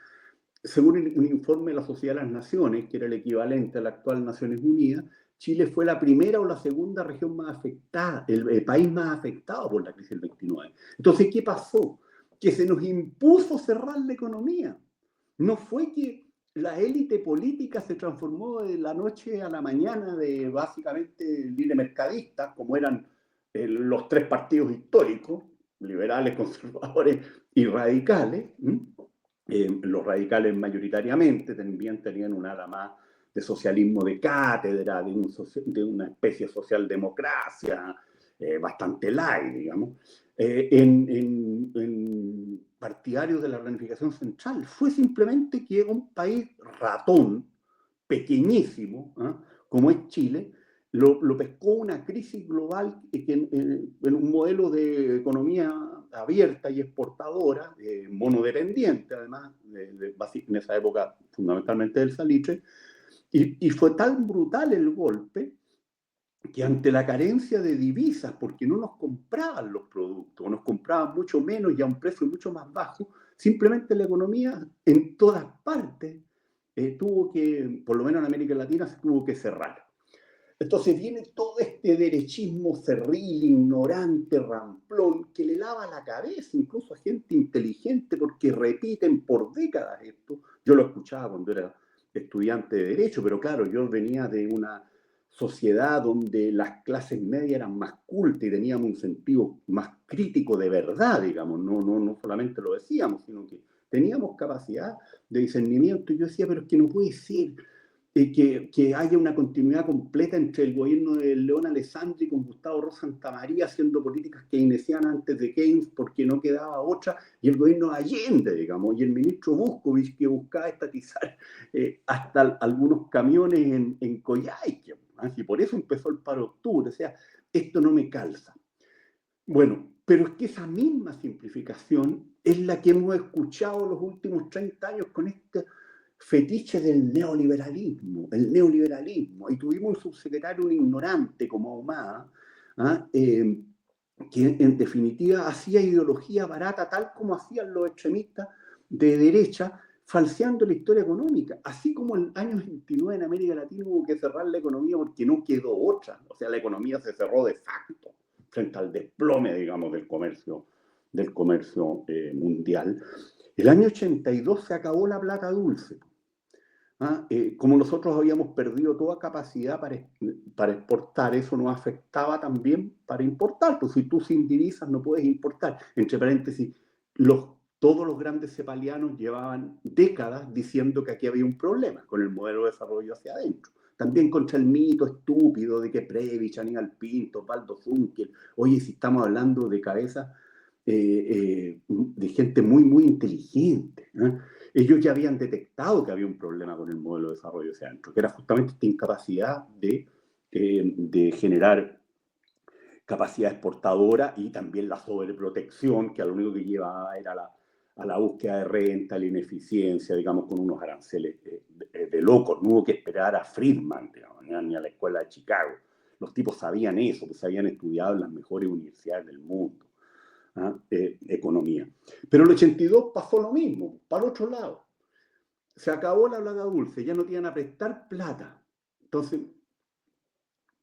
Según un informe de la Sociedad de las Naciones, que era el equivalente a la actual Naciones Unidas, Chile fue la primera o la segunda región más afectada, el país más afectado por la crisis del 29. Entonces, ¿qué pasó? Que se nos impuso cerrar la economía. No fue que la élite política se transformó de la noche a la mañana de básicamente libre mercadistas, como eran los tres partidos históricos, liberales, conservadores y radicales. Los radicales mayoritariamente también tenían un ala más de socialismo de cátedra, de una especie de socialdemocracia bastante light, digamos, en partidarios de la planificación central. Fue simplemente que un país ratón, pequeñísimo, como es Chile, lo pescó una crisis global en un modelo de economía abierta y exportadora, monodependiente, además, en esa época fundamentalmente del salitre, y fue tan brutal el golpe que ante la carencia de divisas, porque no nos compraban los productos, o nos compraban mucho menos y a un precio mucho más bajo, simplemente la economía en todas partes tuvo que, por lo menos en América Latina, se tuvo que cerrar. Entonces viene todo este derechismo cerril, ignorante, ramplón, que le lava la cabeza incluso a gente inteligente, porque repiten por décadas esto. Yo lo escuchaba cuando era estudiante de Derecho, pero claro, yo venía de una sociedad donde las clases medias eran más cultas y teníamos un sentido más crítico de verdad, digamos, no solamente lo decíamos, sino que teníamos capacidad de discernimiento. Y yo decía, pero es que no puede ser que haya una continuidad completa entre el gobierno de León Alessandri con Gustavo Ross Santamaría haciendo políticas keynesianas antes de Keynes porque no quedaba otra, y el gobierno de Allende, digamos, y el ministro Buscovich que buscaba estatizar hasta algunos camiones en Coyhaique, y por eso empezó el paro de octubre. O sea, esto no me calza. Bueno, pero es que esa misma simplificación es la que hemos escuchado los últimos 30 años con este fetiche del neoliberalismo, el neoliberalismo. Y tuvimos un subsecretario, un ignorante como Ahumada, que en definitiva hacía ideología barata tal como hacían los extremistas de derecha, falseando la historia económica. Así como el año 29 en América Latina hubo que cerrar la economía porque no quedó otra. O sea, la economía se cerró de facto frente al desplome, digamos, del comercio mundial. El año 82 se acabó la plata dulce. Como nosotros habíamos perdido toda capacidad para exportar, eso nos afectaba también para importar. Pues si tú sin divisas no puedes importar. Entre paréntesis, todos los grandes cepalianos llevaban décadas diciendo que aquí había un problema con el modelo de desarrollo hacia adentro. También contra el mito estúpido de que Previch, Aníbal Pinto, Baldo Zunkel. Oye, si estamos hablando de cabezas de gente muy, muy inteligente. Ellos ya habían detectado que había un problema con el modelo de desarrollo hacia adentro, que era justamente esta incapacidad de generar capacidad exportadora y también la sobreprotección, que a lo único que llevaba era a la búsqueda de renta, la ineficiencia, digamos, con unos aranceles de locos. No hubo que esperar a Friedman, digamos, ni a la escuela de Chicago. Los tipos sabían eso, que se habían estudiado en las mejores universidades del mundo. Economía. Pero el 82 pasó lo mismo, para el otro lado. Se acabó la plata dulce, ya no te iban a prestar plata. Entonces,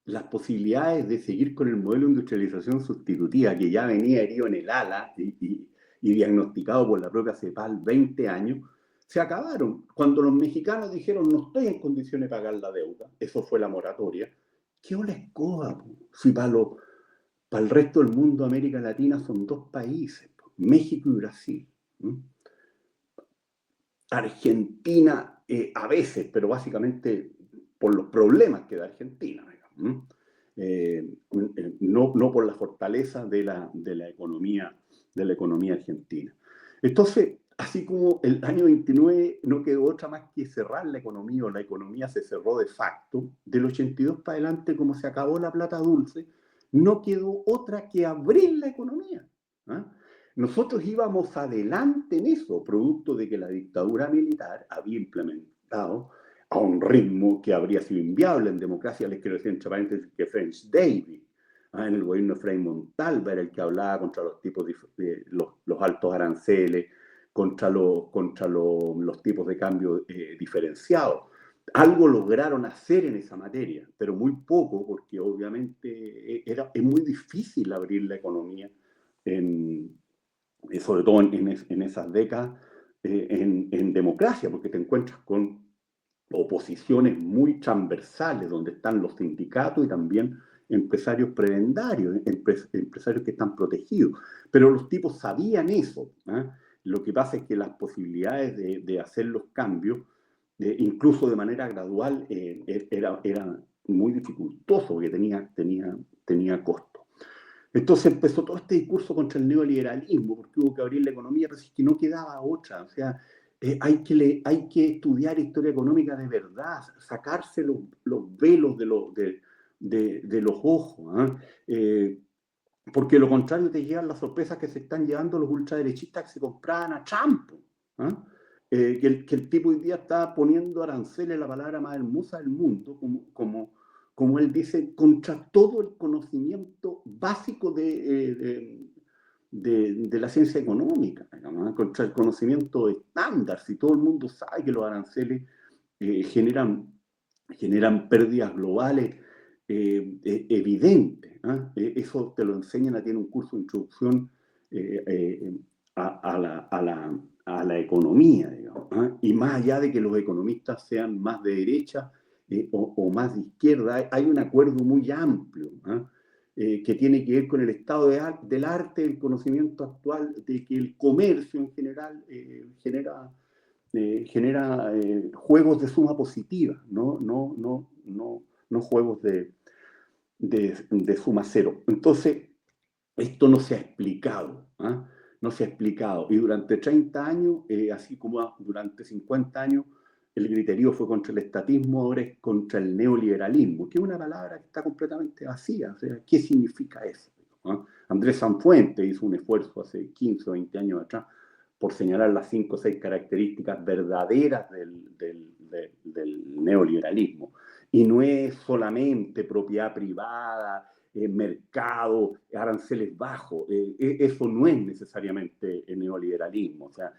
las posibilidades de seguir con el modelo de industrialización sustitutiva, que ya venía herido en el ala y diagnosticado por la propia CEPAL 20 años, se acabaron. Cuando los mexicanos dijeron, no estoy en condiciones de pagar la deuda, eso fue la moratoria, quedó la escoba. Si para el resto del mundo, América Latina son dos países, México y Brasil. Argentina a veces, pero básicamente por los problemas que da Argentina, no por la fortaleza de la economía argentina. Entonces, así como el año 29 no quedó otra más que cerrar la economía, o la economía se cerró de facto, del 82 para adelante, como se acabó la plata dulce, no quedó otra que abrir la economía. Nosotros íbamos adelante en eso, producto de que la dictadura militar había implementado a un ritmo que habría sido inviable en democracia. Les quiero decir, entre paréntesis, que French Davis, en el gobierno de Frei Montalva, era el que hablaba contra los tipos de los altos aranceles, contra los tipos de cambio diferenciados. Algo lograron hacer en esa materia, pero muy poco, porque obviamente es muy difícil abrir la economía, sobre todo en esas décadas, en democracia, porque te encuentras con oposiciones muy transversales, donde están los sindicatos y también empresarios prebendarios, empresarios que están protegidos. Pero los tipos sabían eso. Lo que pasa es que las posibilidades de hacer los cambios, incluso de manera gradual, era muy dificultoso, porque tenía costo. Entonces empezó todo este discurso contra el neoliberalismo, porque hubo que abrir la economía, pero es que no quedaba otra. O sea, hay que estudiar historia económica de verdad, sacarse los velos de los ojos. Porque lo contrario te llegan las sorpresas que se están llevando los ultraderechistas que se compraban a Trump. Que el tipo hoy día está poniendo aranceles, la palabra más hermosa del mundo, como él dice, contra todo el conocimiento básico de la ciencia económica, digamos, contra el conocimiento estándar. Si todo el mundo sabe que los aranceles generan pérdidas globales evidentes. Eso te lo enseñan a ti en un curso de introducción a la economía, digamos, y más allá de que los economistas sean más de derecha o más de izquierda, hay un acuerdo muy amplio que tiene que ver con el estado del arte, el conocimiento actual, de que el comercio en general genera juegos de suma positiva, no juegos de suma cero. Entonces, esto no se ha explicado, no se ha explicado. Y durante 30 años, así como durante 50 años, el griterío fue contra el estatismo, ahora es contra el neoliberalismo, que es una palabra que está completamente vacía. O sea, ¿qué significa eso? Andrés Sanfuentes hizo un esfuerzo hace 15 o 20 años atrás por señalar las 5 o 6 características verdaderas del neoliberalismo. Y no es solamente propiedad privada, mercado, aranceles bajos. Eso no es necesariamente el neoliberalismo. O sea,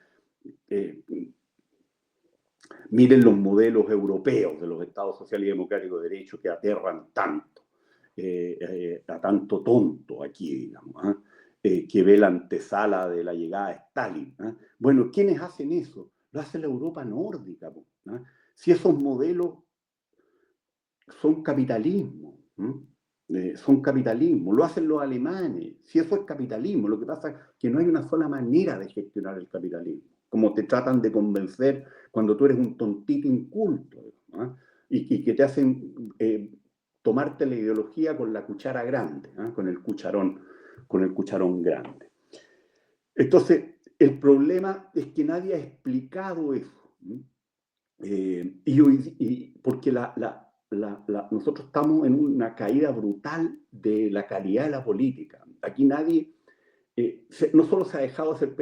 miren los modelos europeos de los estados sociales y democráticos de derecho que aterran tanto, a tanto tonto aquí, digamos, que ve la antesala de la llegada de Stalin. Bueno, ¿quiénes hacen eso? Lo hace la Europa nórdica. Si esos modelos son capitalismo, lo hacen los alemanes. Si eso es capitalismo, lo que pasa es que no hay una sola manera de gestionar el capitalismo, como te tratan de convencer cuando tú eres un tontito inculto, y que te hacen tomarte la ideología con la cuchara grande, con el cucharón grande. Entonces, el problema es que nadie ha explicado eso, porque nosotros estamos en una caída brutal de la calidad de la política. Aquí nadie, no solo se ha dejado de hacer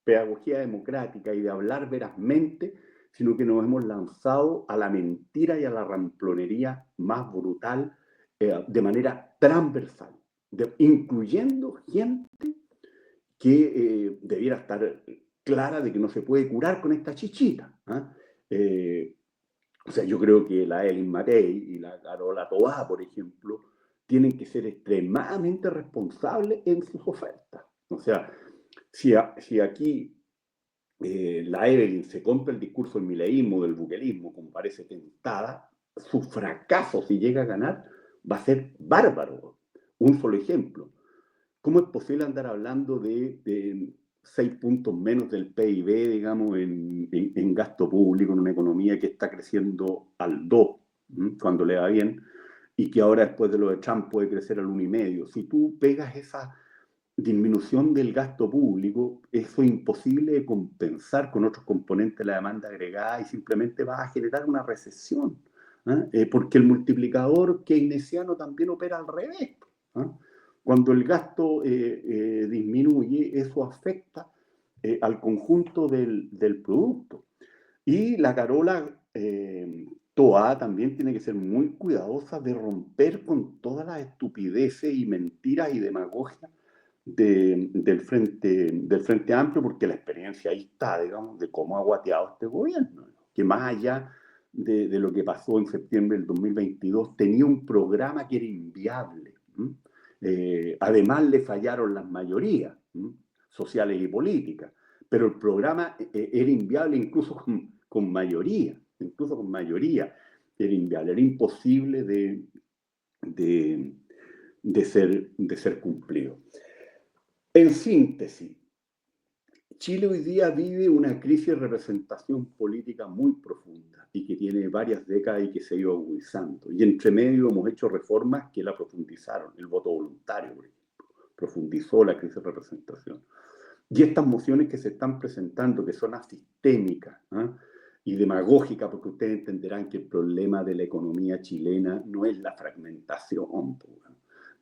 pedagogía democrática y de hablar verazmente, sino que nos hemos lanzado a la mentira y a la ramplonería más brutal, de manera transversal, incluyendo gente que debiera estar clara de que no se puede curar con esta chichita. O sea, yo creo que la Elin Matei y la Carola Toá, por ejemplo, tienen que ser extremadamente responsables en sus ofertas. O sea, si aquí la Evelyn se compra el discurso del mileísmo, del buquelismo, como parece tentada, su fracaso, si llega a ganar, va a ser bárbaro. Un solo ejemplo. ¿Cómo es posible andar hablando de 6 puntos menos del PIB, digamos, en gasto público, en una economía que está creciendo al 2, cuando le va bien, y que ahora después de lo de Trump puede crecer al 1,5? Si tú pegas esa disminución del gasto público, eso es imposible de compensar con otros componentes de la demanda agregada y simplemente va a generar una recesión, porque el multiplicador keynesiano también opera al revés. Cuando el gasto disminuye, eso afecta al conjunto del producto. Y la Carola Toá también tiene que ser muy cuidadosa de romper con todas las estupideces y mentiras y demagogia del Frente Amplio, porque la experiencia ahí está, digamos, de cómo ha guateado este gobierno, que más allá de lo que pasó en septiembre del 2022, tenía un programa que era inviable. Además le fallaron las mayorías sociales y políticas, pero el programa era inviable incluso con mayoría, era inviable, era imposible de ser cumplido. En síntesis, Chile hoy día vive una crisis de representación política muy profunda y que tiene varias décadas y que se ha ido agudizando. Y entre medio hemos hecho reformas que la profundizaron. El voto voluntario, por ejemplo, profundizó la crisis de representación. Y estas mociones que se están presentando, que son asistémicas y demagógicas, porque ustedes entenderán que el problema de la economía chilena no es la fragmentación,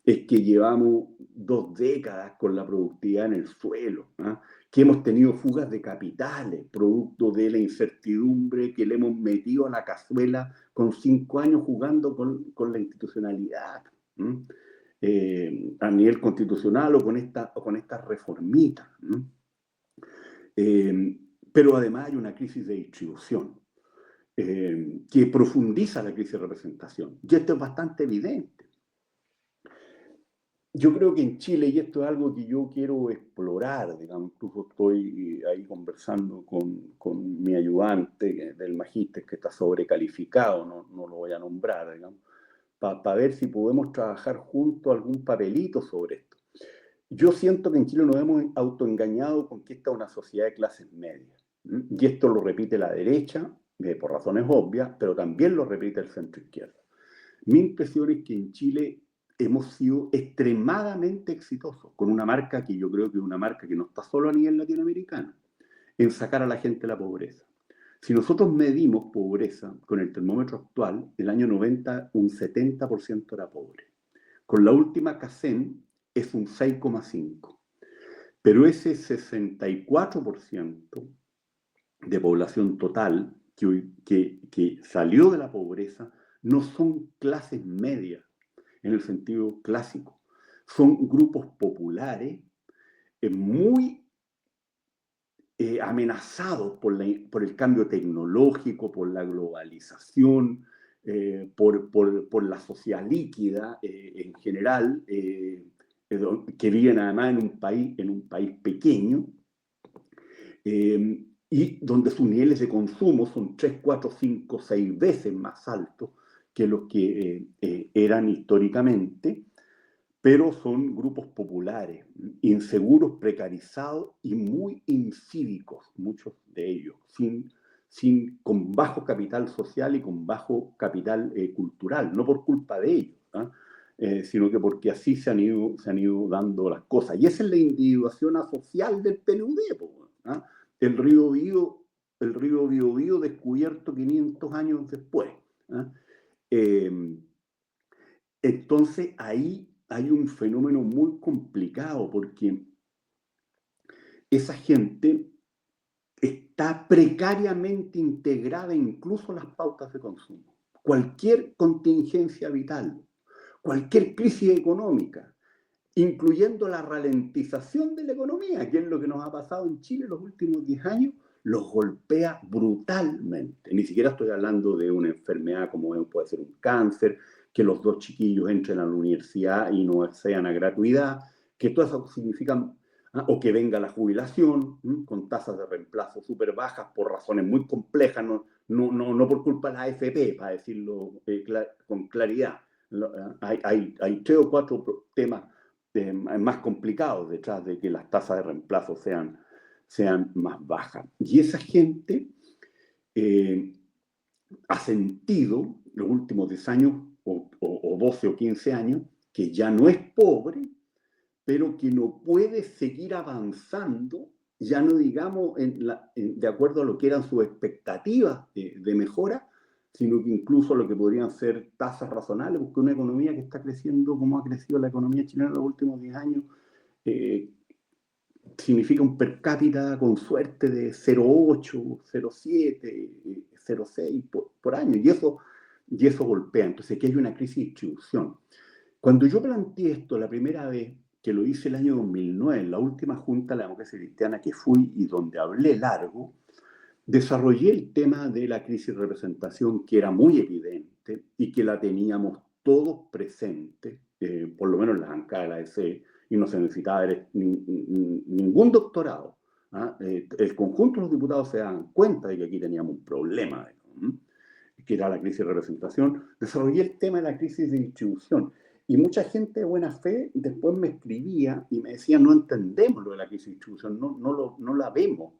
es que llevamos 2 décadas con la productividad en el suelo, que hemos tenido fugas de capitales, producto de la incertidumbre que le hemos metido a la cazuela con 5 años jugando con la institucionalidad, a nivel constitucional o con estas reformitas. Pero además hay una crisis de distribución que profundiza la crisis de representación. Y esto es bastante evidente. Yo creo que en Chile, y esto es algo que yo quiero explorar, digamos, incluso estoy ahí conversando con mi ayudante del magíster que está sobrecalificado, no lo voy a nombrar, digamos, para ver si podemos trabajar juntos algún papelito sobre esto. Yo siento que en Chile nos hemos autoengañado con que esta es una sociedad de clases medias. Y esto lo repite la derecha, por razones obvias, pero también lo repite el centro izquierda. Mi impresión es que en Chile hemos sido extremadamente exitosos con una marca que yo creo que es una marca que no está solo a nivel latinoamericano, en sacar a la gente de la pobreza. Si nosotros medimos pobreza con el termómetro actual, el año 90 un 70% era pobre. Con la última CACEN es un 6,5%. Pero ese 64% de población total que salió de la pobreza no son clases medias en el sentido clásico. Son grupos populares muy amenazados por el cambio tecnológico, por la globalización, por la sociedad líquida en general, que viven además en un país pequeño, y donde sus niveles de consumo son 3, 4, 5, 6 veces más altos que los que eran históricamente, pero son grupos populares, inseguros, precarizados y muy incívicos, muchos de ellos, con bajo capital social y con bajo capital cultural, no por culpa de ellos, sino que porque así se han ido dando las cosas. Y esa es la individuación asocial del PNUD. El río Biobío descubierto 500 años después. Entonces ahí hay un fenómeno muy complicado porque esa gente está precariamente integrada incluso en las pautas de consumo. Cualquier contingencia vital, cualquier crisis económica, incluyendo la ralentización de la economía, que es lo que nos ha pasado en Chile los últimos 10 años, los golpea brutalmente. Ni siquiera estoy hablando de una enfermedad como puede ser un cáncer, que los 2 chiquillos entren a la universidad y no sean a gratuidad, que todo eso significa, o que venga la jubilación, con tasas de reemplazo súper bajas por razones muy complejas, no por culpa de la AFP, para decirlo con claridad. Hay 3 o 4 temas más complicados detrás de que las tasas de reemplazo sean más bajas. Y esa gente ha sentido los últimos 10 años o 12 o 15 años que ya no es pobre, pero que no puede seguir avanzando, ya no digamos de acuerdo a lo que eran sus expectativas de mejora, sino que incluso lo que podrían ser tasas razonables, porque una economía que está creciendo como ha crecido la economía chilena en los últimos 10 años, significa un per cápita con suerte de 0,8, 0,7, 0,6 por año, y eso golpea. Entonces aquí hay una crisis de distribución. Cuando yo planteé esto la primera vez, que lo hice el año 2009, en la última junta de la democracia cristiana que fui y donde hablé largo, desarrollé el tema de la crisis de representación, que era muy evidente y que la teníamos todos presentes, por lo menos en la bancada de la EC, y no se necesitaba ningún doctorado. El conjunto de los diputados se dan cuenta de que aquí teníamos un problema, que era la crisis de representación. Desarrollé el tema de la crisis de distribución. Y mucha gente de buena fe después me escribía y me decía, no entendemos lo de la crisis de distribución, no la vemos.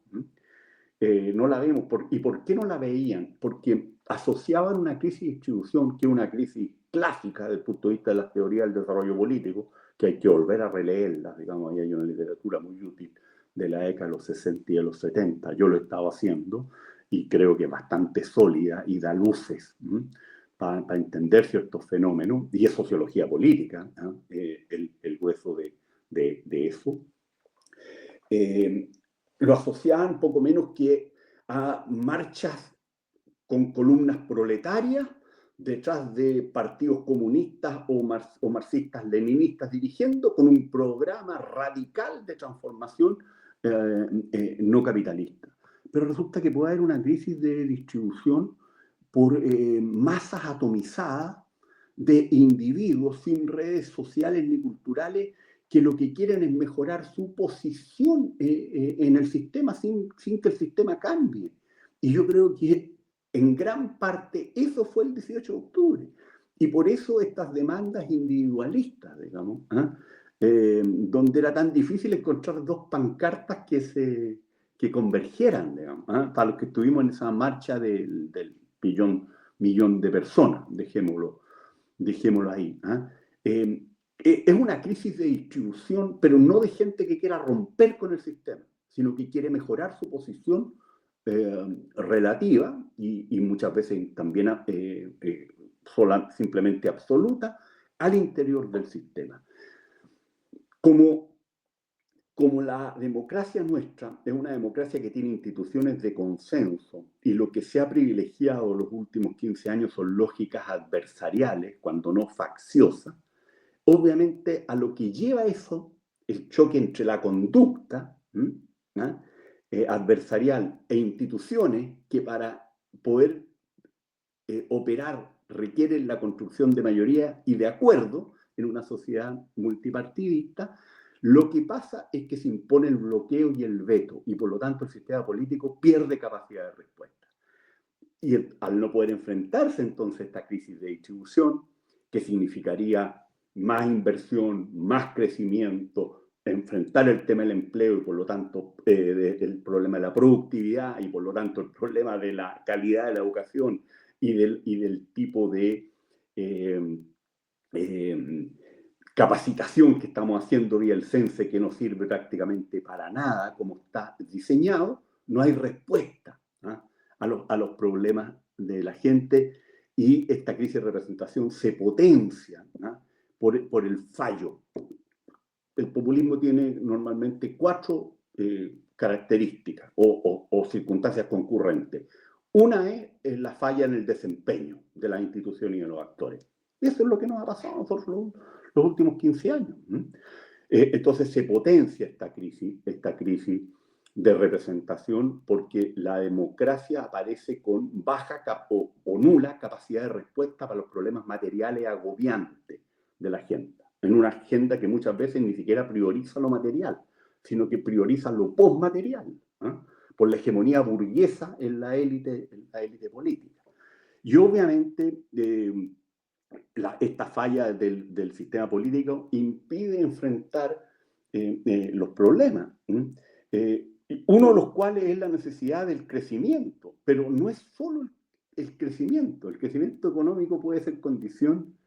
No la vemos. ¿Y por qué no la veían? Porque asociaban una crisis de distribución, que es una crisis clásica desde el punto de vista de las teorías del desarrollo político, que hay que volver a releerlas, digamos, ahí hay una literatura muy útil de la década de los 60 y de los 70. Yo lo he estado haciendo y creo que bastante sólida y da luces para entender ciertos fenómenos, y es sociología política, el hueso de eso. Lo asociaban poco menos que a marchas con columnas proletarias detrás de partidos comunistas o marxistas-leninistas dirigiendo, con un programa radical de transformación no capitalista. Pero resulta que puede haber una crisis de distribución por masas atomizadas de individuos sin redes sociales ni culturales, que lo que quieren es mejorar su posición en el sistema sin que el sistema cambie. Y yo creo que en gran parte eso fue el 18 de octubre. Y por eso estas demandas individualistas, digamos, donde era tan difícil encontrar 2 pancartas que convergieran, digamos, para los que estuvimos en esa marcha del millón de personas, dejémoslo ahí. Es una crisis de distribución, pero no de gente que quiera romper con el sistema, sino que quiere mejorar su posición relativa y muchas veces también simplemente absoluta al interior del sistema. Como la democracia nuestra es una democracia que tiene instituciones de consenso, y lo que se ha privilegiado los últimos 15 años son lógicas adversariales, cuando no facciosas, obviamente a lo que lleva eso, el choque entre la conducta, adversarial e instituciones que para poder operar requieren la construcción de mayoría y de acuerdo en una sociedad multipartidista, lo que pasa es que se impone el bloqueo y el veto, y por lo tanto el sistema político pierde capacidad de respuesta. Y al no poder enfrentarse entonces a esta crisis de distribución, que significaría más inversión, más crecimiento, enfrentar el tema del empleo y por lo tanto el problema de la productividad y por lo tanto el problema de la calidad de la educación y del tipo de capacitación que estamos haciendo vía el CENSE, que no sirve prácticamente para nada como está diseñado, no hay respuesta a los problemas de la gente, y esta crisis de representación se potencia por el fallo. El populismo tiene normalmente 4 características o circunstancias concurrentes. Una es la falla en el desempeño de las instituciones y de los actores. Eso es lo que nos ha pasado a nosotros los últimos 15 años. Entonces se potencia esta crisis de representación porque la democracia aparece con baja o nula capacidad de respuesta para los problemas materiales agobiantes de la gente, en una agenda que muchas veces ni siquiera prioriza lo material, sino que prioriza lo postmaterial, por la hegemonía burguesa en la élite política. Y obviamente esta falla del sistema político impide enfrentar los problemas, uno de los cuales es la necesidad del crecimiento, pero no es solo el crecimiento económico puede ser condición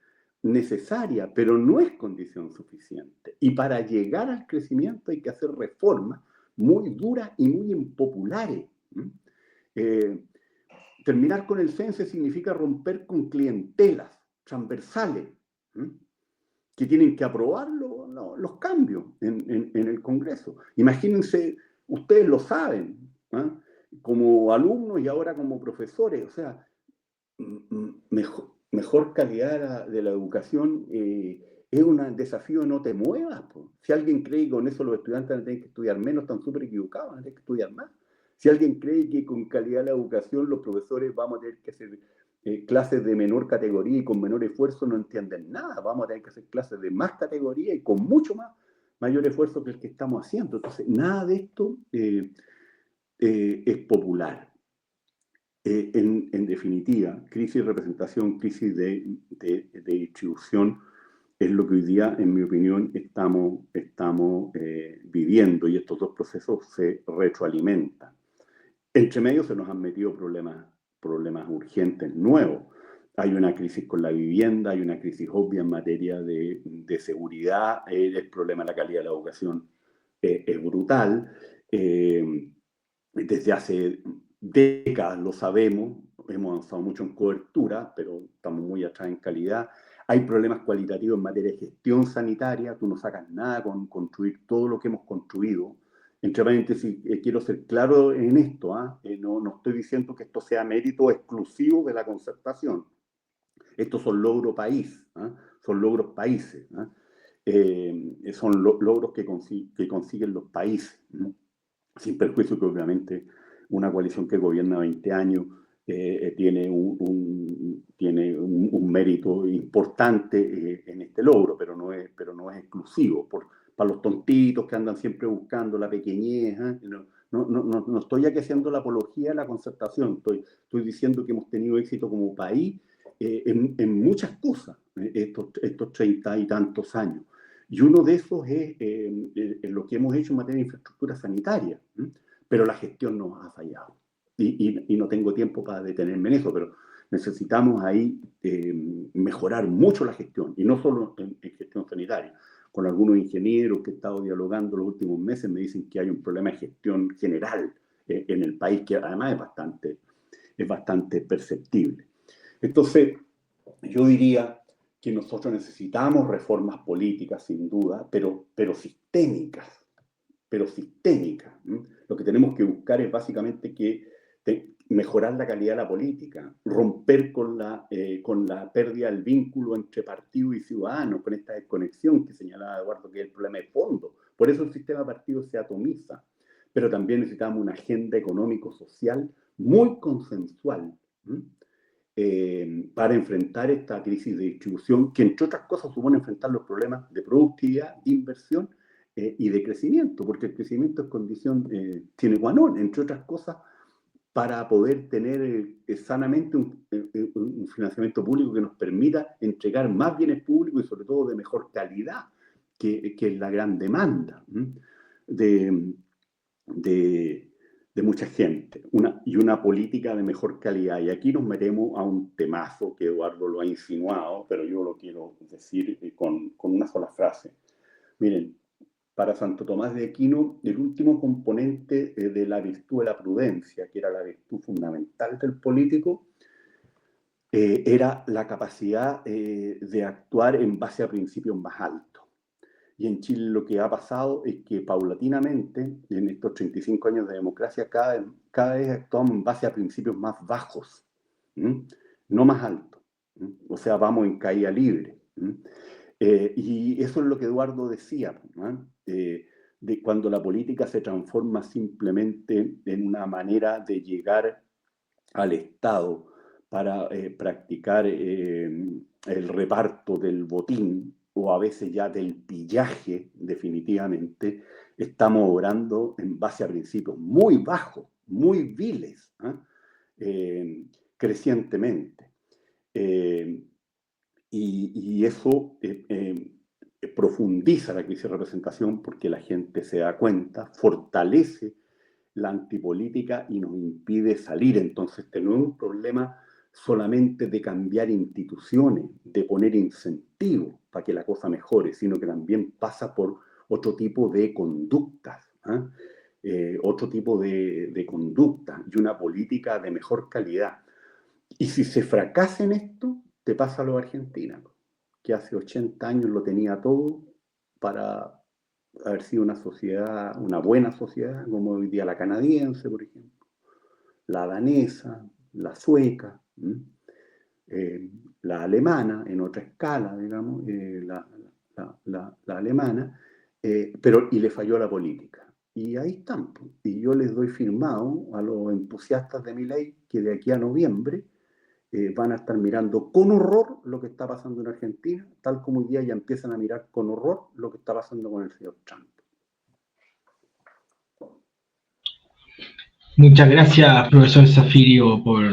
necesaria, pero no es condición suficiente. Y para llegar al crecimiento hay que hacer reformas muy duras y muy impopulares. Terminar con el CENSE significa romper con clientelas transversales que tienen que aprobar los cambios en el Congreso. Imagínense, ustedes lo saben, como alumnos y ahora como profesores, o sea, mejor calidad de la educación es un desafío, no te muevas. Si alguien cree que con eso los estudiantes van a tener que estudiar menos, están súper equivocados, van a tener que estudiar más. Si alguien cree que con calidad de la educación los profesores vamos a tener que hacer clases de menor categoría y con menor esfuerzo, no entienden nada. Vamos a tener que hacer clases de más categoría y con mucho mayor esfuerzo que el que estamos haciendo. Entonces, nada de esto es popular. En definitiva, crisis de representación, crisis de distribución, es lo que hoy día, en mi opinión, estamos viviendo, y estos dos procesos se retroalimentan. Entre medio se nos han metido problemas urgentes nuevos. Hay una crisis con la vivienda, hay una crisis obvia en materia de seguridad, el problema de la calidad de la educación es brutal. Desde hace décadas lo sabemos, hemos avanzado mucho en cobertura, pero estamos muy atrás en calidad. Hay problemas cualitativos en materia de gestión sanitaria, tú no sacas nada con construir todo lo que hemos construido. Entre paréntesis, quiero ser claro en esto, no estoy diciendo que esto sea mérito exclusivo de la concertación. Estos son logros país, son logros países, son logros que consiguen los países, sin perjuicio que obviamente una coalición que gobierna 20 años tiene un mérito importante en este logro, pero no es exclusivo. Para los tontitos que andan siempre buscando la pequeñez, no estoy aquí haciendo la apología de la concertación, estoy diciendo que hemos tenido éxito como país en muchas cosas estos 30 y tantos años. Y uno de esos es lo que hemos hecho en materia de infraestructura sanitaria, pero la gestión nos ha fallado. Y no tengo tiempo para detenerme en eso, pero necesitamos ahí mejorar mucho la gestión, y no solo en gestión sanitaria. Con algunos ingenieros que he estado dialogando los últimos meses me dicen que hay un problema de gestión general en el país que además es bastante perceptible. Entonces, yo diría que nosotros necesitamos reformas políticas, sin duda, pero sistémicas. Lo que tenemos que buscar es básicamente mejorar la calidad de la política, romper con la pérdida del vínculo entre partido y ciudadano, con esta desconexión que señalaba Eduardo, que es el problema de fondo. Por eso el sistema de partidos se atomiza, pero también necesitamos una agenda económico-social muy consensual para enfrentar esta crisis de distribución, que entre otras cosas supone enfrentar los problemas de productividad, de inversión y de crecimiento, porque el crecimiento es condición sine qua non, entre otras cosas, para poder tener sanamente un financiamiento público que nos permita entregar más bienes públicos y sobre todo de mejor calidad, que es la gran demanda de mucha gente, y una política de mejor calidad. Y aquí nos metemos a un temazo que Eduardo lo ha insinuado, pero yo lo quiero decir con una sola frase. Miren, para Santo Tomás de Aquino, el último componente de la virtud de la prudencia, que era la virtud fundamental del político, era la capacidad de actuar en base a principios más altos. Y en Chile lo que ha pasado es que paulatinamente, en estos 35 años de democracia, cada vez actuamos en base a principios más bajos, no más altos. O sea, vamos en caída libre. Y eso es lo que Eduardo decía, ¿no? De cuando la política se transforma simplemente en una manera de llegar al Estado para practicar el reparto del botín, o a veces ya del pillaje, definitivamente, estamos obrando en base a principios muy bajos, muy viles, crecientemente. Y eso profundiza la crisis de representación, porque la gente se da cuenta, fortalece la antipolítica y nos impide salir. Entonces, este no es un problema solamente de cambiar instituciones, de poner incentivos para que la cosa mejore, sino que también pasa por otro tipo de conductas, otro tipo de conductas y una política de mejor calidad. Y si se fracasa en esto, te pasa a los argentinos, que hace 80 años lo tenía todo para haber sido una sociedad, una buena sociedad, como hoy día la canadiense, por ejemplo, la danesa, la sueca, la alemana, en otra escala, digamos, la alemana, y le falló la política. Y ahí están. Y yo les doy firmado a los entusiastas de Milei que de aquí a noviembre van a estar mirando con horror lo que está pasando en Argentina, tal como hoy día ya empiezan a mirar con horror lo que está pasando con el señor Trump. Muchas gracias, profesor Zafirio, por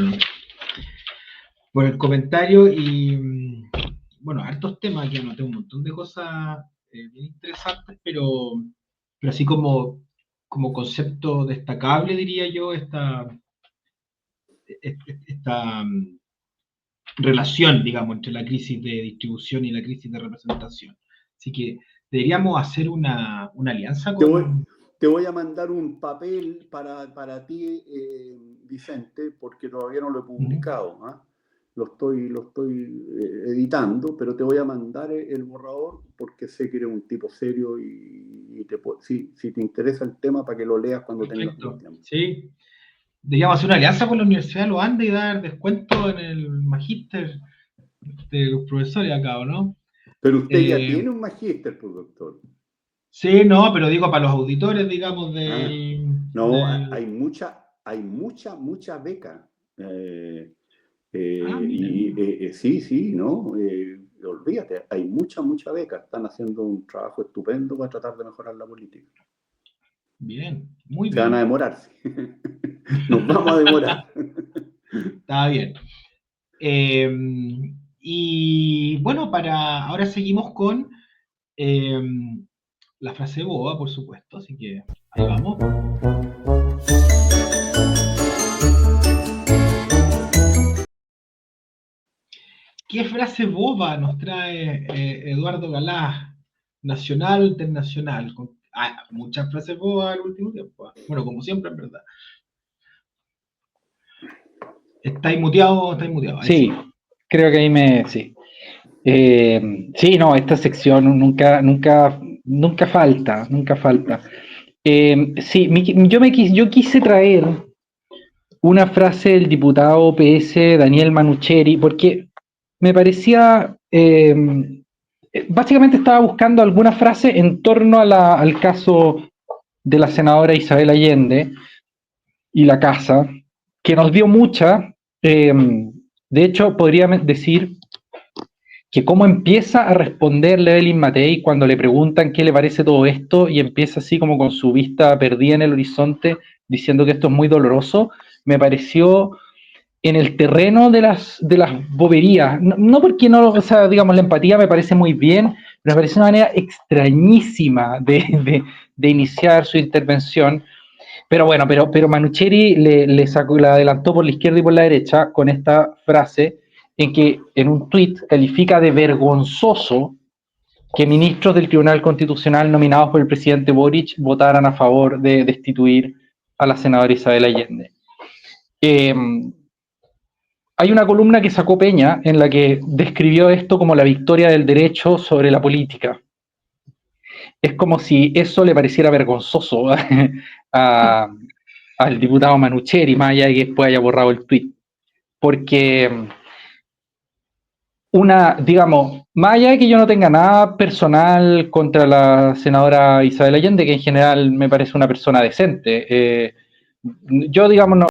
el comentario. Y bueno, hartos temas, yo anoté un montón de cosas bien interesantes, pero así como concepto destacable, diría yo, esta relación, digamos, entre la crisis de distribución y la crisis de representación. Así que deberíamos hacer una alianza con... Te voy a mandar un papel para ti, Vicente, porque todavía no lo he publicado. Lo estoy editando, pero te voy a mandar el borrador porque sé que eres un tipo serio y si te interesa el tema, para que lo leas cuando tengas tiempo. Sí. Deberíamos hacer una alianza con la Universidad de los Andes y dar descuento en el magíster de los profesores acá, ¿o no? Pero usted ya tiene un magíster, pues, doctor. Sí, no, pero digo para los auditores, digamos, hay mucha beca. Sí, ¿no? Olvídate, hay mucha beca. Están haciendo un trabajo estupendo para tratar de mejorar la política. Bien, muy bien. Se van a demorar, sí. Nos vamos a demorar. Está bien. Y bueno, ahora seguimos con la frase boba, por supuesto, así que ahí vamos. ¿Qué frase boba nos trae Eduardo Galás? ¿Nacional o internacional? Muchas frases bobas al último tiempo. Bueno, como siempre, en verdad. ¿Estáis muteado? Sí, creo que ahí sí. Sí, no, esta sección nunca falta. Sí, yo quise traer una frase del diputado PS Daniel Manucheri, porque me parecía, básicamente estaba buscando alguna frase en torno al caso de la senadora Isabel Allende y la casa, que nos dio mucha, de hecho podría decir que cómo empieza a responderle Evelyn Matei cuando le preguntan qué le parece todo esto y empieza así como con su vista perdida en el horizonte diciendo que esto es muy doloroso, me pareció en el terreno de las boberías, no porque no, o sea, digamos, la empatía me parece muy bien, pero me parece una manera extrañísima de iniciar su intervención. Pero bueno, pero Manucheri la adelantó por la izquierda y por la derecha con esta frase en que en un tuit califica de vergonzoso que ministros del Tribunal Constitucional nominados por el presidente Boric votaran a favor de destituir a la senadora Isabel Allende. Hay una columna que sacó Peña en la que describió esto como la victoria del derecho sobre la política. Es como si eso le pareciera vergonzoso al diputado Manucheri, más allá de que después haya borrado el tuit. Porque digamos, más allá de que yo no tenga nada personal contra la senadora Isabel Allende, que en general me parece una persona decente, yo, digamos,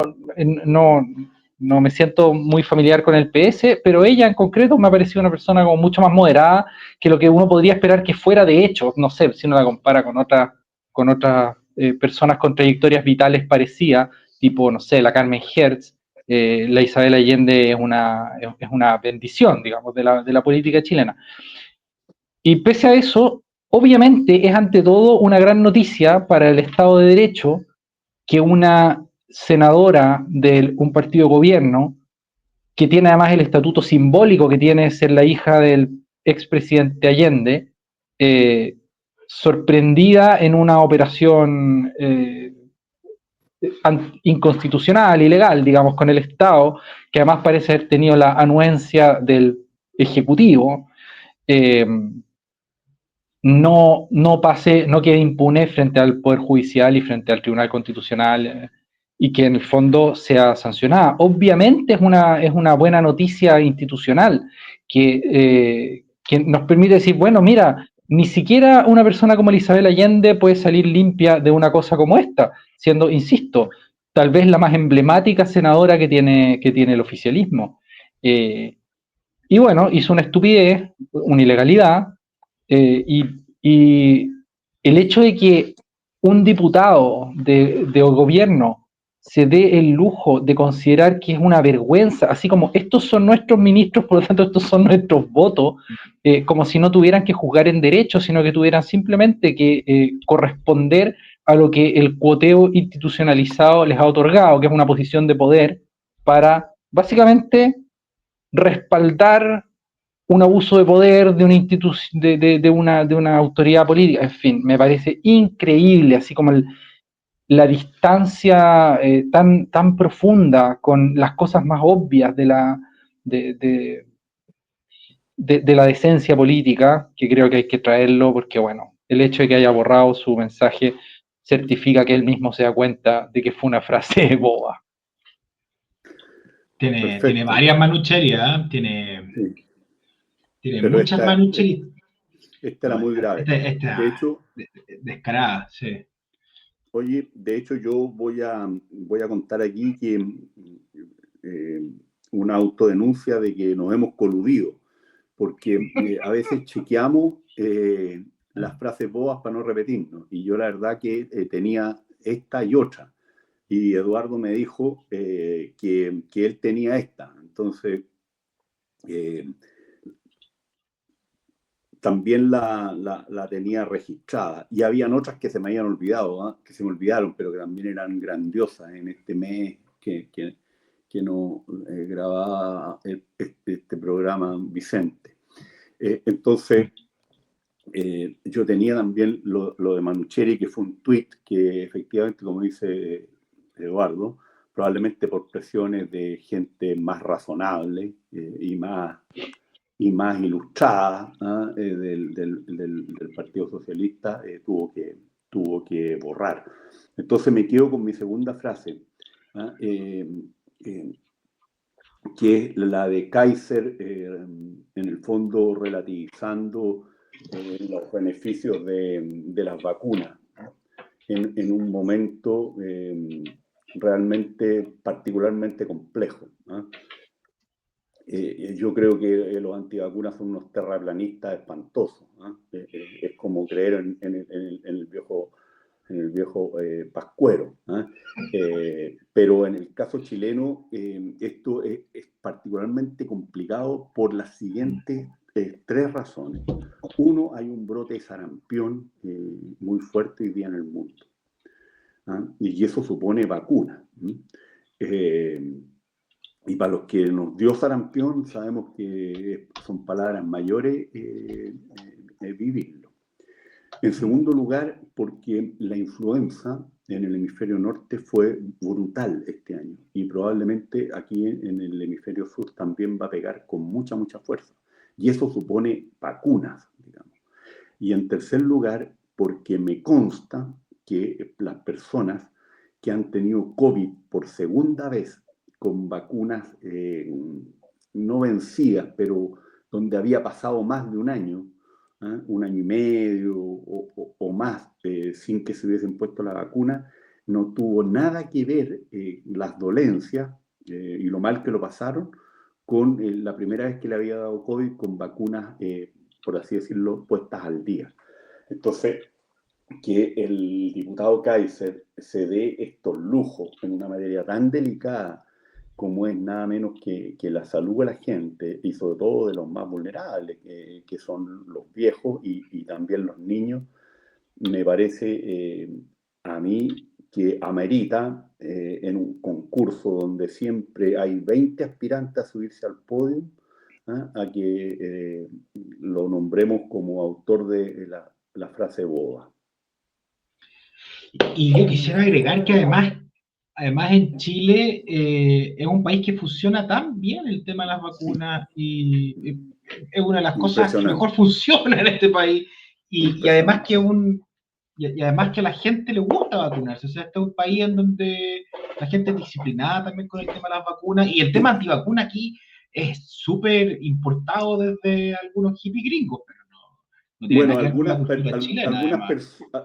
no me siento muy familiar con el PS, pero ella en concreto me ha parecido una persona como mucho más moderada que lo que uno podría esperar que fuera de hecho, no sé, si uno la compara con otras personas con trayectorias vitales parecidas, tipo, no sé, la Carmen Hertz. La Isabel Allende es una bendición, digamos, de la política chilena. Y pese a eso, obviamente es ante todo una gran noticia para el Estado de Derecho que una senadora de un partido de gobierno, que tiene además el estatuto simbólico que tiene ser la hija del expresidente Allende, sorprendida en una operación inconstitucional, ilegal, digamos, con el Estado, que además parece haber tenido la anuencia del Ejecutivo, no quede impune frente al Poder Judicial y frente al Tribunal Constitucional, y que en el fondo sea sancionada. Obviamente es una buena noticia institucional que nos permite decir, bueno, mira, ni siquiera una persona como Isabel Allende puede salir limpia de una cosa como esta, siendo, insisto, tal vez la más emblemática senadora que tiene el oficialismo. Y bueno, hizo una estupidez, una ilegalidad, y el hecho de que un diputado de gobierno se dé el lujo de considerar que es una vergüenza, así como estos son nuestros ministros, por lo tanto estos son nuestros votos, como si no tuvieran que juzgar en derecho, sino que tuvieran simplemente que corresponder a lo que el cuoteo institucionalizado les ha otorgado, que es una posición de poder para básicamente respaldar un abuso de poder de una institución, de una autoridad política. En fin, me parece increíble, así como la distancia tan profunda con las cosas más obvias de la decencia política, que creo que hay que traerlo, porque bueno, el hecho de que haya borrado su mensaje certifica que él mismo se da cuenta de que fue una frase boba. Tiene varias Manucherias, Sí. tiene Pero muchas Manucherias. Esta era muy grave. Esta De hecho, descarada, sí. oye, de hecho yo voy a contar aquí que una autodenuncia de que nos hemos coludido, porque a veces chequeamos las frases bobas para no repetirnos, y yo la verdad que tenía esta y otra, y Eduardo me dijo que él tenía esta, entonces también la tenía registrada, y habían otras que se me habían olvidado, ¿eh? Que se me olvidaron, pero que también eran grandiosas en este mes que no grababa este programa Vicente. Entonces, yo tenía también lo de Manucheri, que fue un tuit que efectivamente, como dice Eduardo, probablemente por presiones de gente más razonable y más ilustrada, ¿eh? del Partido Socialista, tuvo que borrar. Entonces me quedo con mi segunda frase, que es la de Kaiser, en el fondo relativizando los beneficios de las vacunas. en un momento realmente particularmente complejo, ¿no? Yo creo que los antivacunas son unos terraplanistas espantosos, ¿no? Es como creer en el viejo pascuero, ¿no? Pero en el caso chileno esto es particularmente complicado por las siguientes tres razones. Uno, hay un brote de sarampión muy fuerte hoy día en el mundo, ¿no? Y eso supone vacuna, ¿no? Y para los que nos dio sarampión, sabemos que son palabras mayores vivirlo. En segundo lugar, porque la influenza en el hemisferio norte fue brutal este año y probablemente aquí en el hemisferio sur también va a pegar con mucha fuerza. Y eso supone vacunas, digamos. Y en tercer lugar, porque me consta que las personas que han tenido COVID por segunda vez con vacunas no vencidas, pero donde había pasado más de un año y medio o más sin que se hubiesen puesto la vacuna, no tuvo nada que ver las dolencias y lo mal que lo pasaron con la primera vez que le había dado COVID con vacunas, por así decirlo, puestas al día. Entonces, que el diputado Kaiser se dé estos lujos en una materia tan delicada como es nada menos que la salud de la gente y sobre todo de los más vulnerables, que son los viejos y también los niños, me parece a mí que amerita en un concurso donde siempre hay 20 aspirantes a subirse al podio, a que lo nombremos como autor de la frase boba. Y yo quisiera agregar que además en Chile es un país que funciona tan bien el tema de las vacunas y es una de las cosas que mejor funciona en este país y además que además que a la gente le gusta vacunarse. O sea, este es un país en donde la gente es disciplinada también con el tema de las vacunas y el tema antivacuna aquí es súper importado desde algunos hippies gringos, pero no tiene nada que ver con la cultura chilena.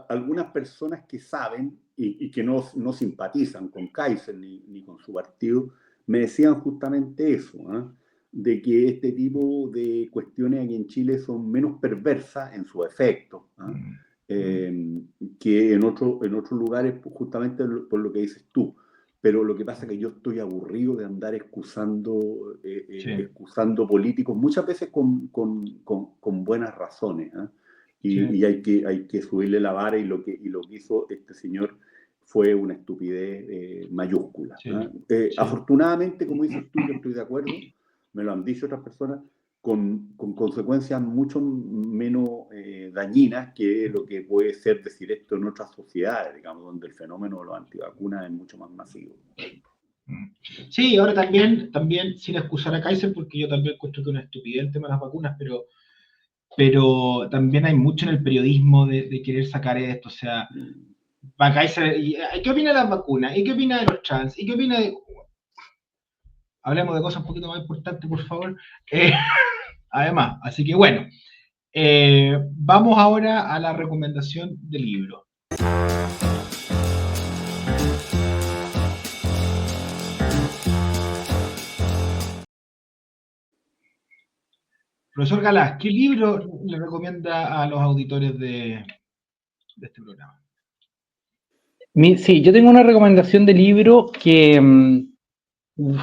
Algunas personas que saben y que no simpatizan con Kaiser ni con su partido, me decían justamente eso, de que este tipo de cuestiones aquí en Chile son menos perversas en su efecto, que en otros lugares, justamente por lo que dices tú. Pero lo que pasa es que yo estoy aburrido de andar excusando políticos, muchas veces con buenas razones, y hay que subirle la vara, y lo que hizo este señor fue una estupidez mayúscula. Afortunadamente, como dices tú, yo estoy de acuerdo, me lo han dicho otras personas, con consecuencias mucho menos dañinas que lo que puede ser decir esto en otras sociedades, digamos, donde el fenómeno de los antivacunas es mucho más masivo. Sí, ahora también sin excusar a Kaiser, porque yo también encuentro que es una estupidez el tema de las vacunas, pero también hay mucho en el periodismo de querer sacar esto, o sea, va Kaiser, ¿qué opina de las vacunas? ¿Y qué opina de los trans? ¿Y qué opina de...? Hablemos de cosas un poquito más importantes, por favor. Además, así que bueno, vamos ahora a la recomendación del libro. Profesor Galás, ¿qué libro le recomienda a los auditores de este programa? Sí, yo tengo una recomendación de libro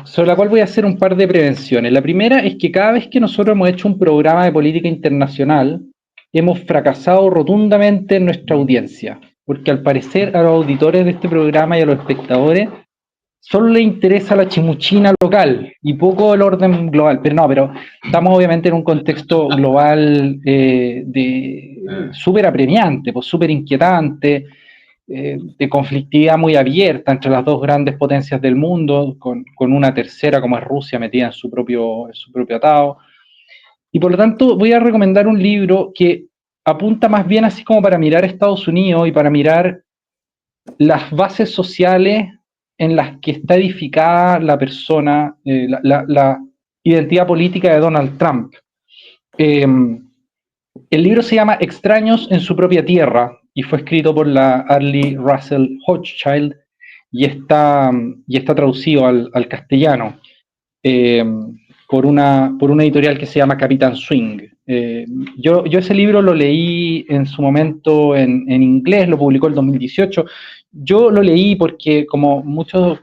sobre la cual voy a hacer un par de prevenciones. La primera es que cada vez que nosotros hemos hecho un programa de política internacional, hemos fracasado rotundamente en nuestra audiencia, porque al parecer a los auditores de este programa y a los espectadores solo les interesa la chimuchina local y poco el orden global. Pero estamos obviamente en un contexto global súper apremiante, pues súper inquietante, de conflictividad muy abierta entre las dos grandes potencias del mundo, con una tercera como es Rusia metida en su propio atado. Y por lo tanto voy a recomendar un libro que apunta más bien así como para mirar a Estados Unidos y para mirar las bases sociales en las que está edificada la persona, la identidad política de Donald Trump. El libro se llama Extraños en su propia tierra, y fue escrito por la Arlie Russell Hochschild y está traducido al castellano eh, por una editorial que se llama Capitán Swing. Yo ese libro lo leí en su momento en inglés, lo publicó el 2018. Yo lo leí porque, como muchos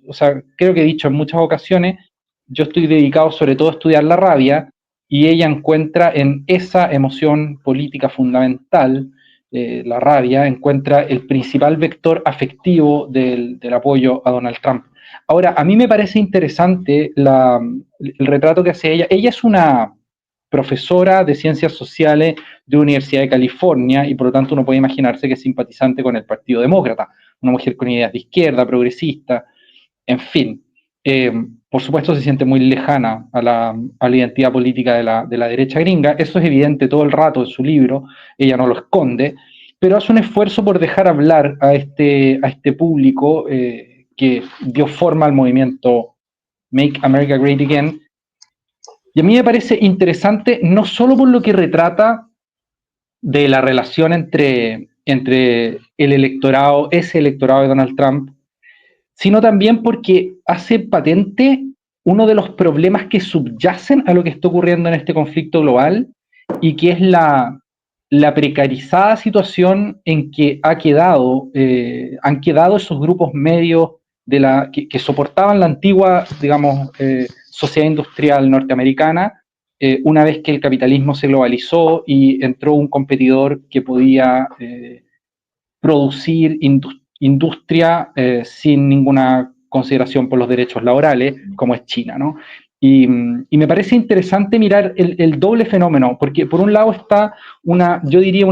o sea, creo que he dicho en muchas ocasiones, yo estoy dedicado sobre todo a estudiar la rabia y ella encuentra en esa emoción política fundamental, la rabia, encuentra el principal vector afectivo del apoyo a Donald Trump. Ahora, a mí me parece interesante el retrato que hace ella. Ella es una profesora de ciencias sociales de Universidad de California y por lo tanto uno puede imaginarse que es simpatizante con el Partido Demócrata, una mujer con ideas de izquierda, progresista, en fin. Por supuesto se siente muy lejana a la identidad política de la derecha gringa, eso es evidente todo el rato en su libro, ella no lo esconde, pero hace un esfuerzo por dejar hablar a este público que dio forma al movimiento Make America Great Again. Y a mí me parece interesante no solo por lo que retrata de la relación entre el electorado, ese electorado de Donald Trump, sino también porque hace patente uno de los problemas que subyacen a lo que está ocurriendo en este conflicto global y que es la precarizada situación en que han quedado esos grupos medios que soportaban la antigua, digamos, sociedad industrial norteamericana, una vez que el capitalismo se globalizó y entró un competidor que podía producir industria sin ninguna consideración por los derechos laborales, como es China, ¿no? Y me parece interesante mirar el doble fenómeno, porque por un lado está yo diría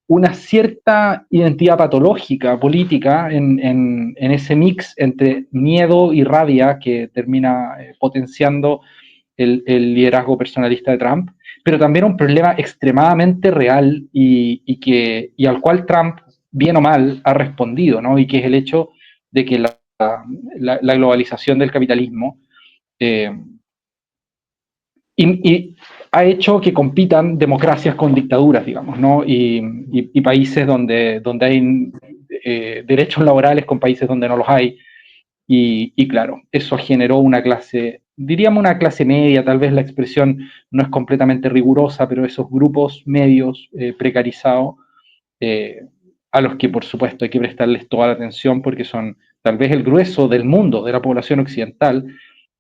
una cierta identidad patológica política en ese mix entre miedo y rabia que termina potenciando el liderazgo personalista de Trump, pero también un problema extremadamente real y al cual Trump, bien o mal, ha respondido, ¿no? Y que es el hecho de que la globalización del capitalismo eh, y ha hecho que compitan democracias con dictaduras, digamos, ¿no? Y países donde hay derechos laborales con países donde no los hay. Y claro, eso generó una clase, diríamos una clase media, tal vez la expresión no es completamente rigurosa, pero esos grupos medios precarizados, eh, a los que por supuesto hay que prestarles toda la atención porque son tal vez el grueso del mundo, de la población occidental,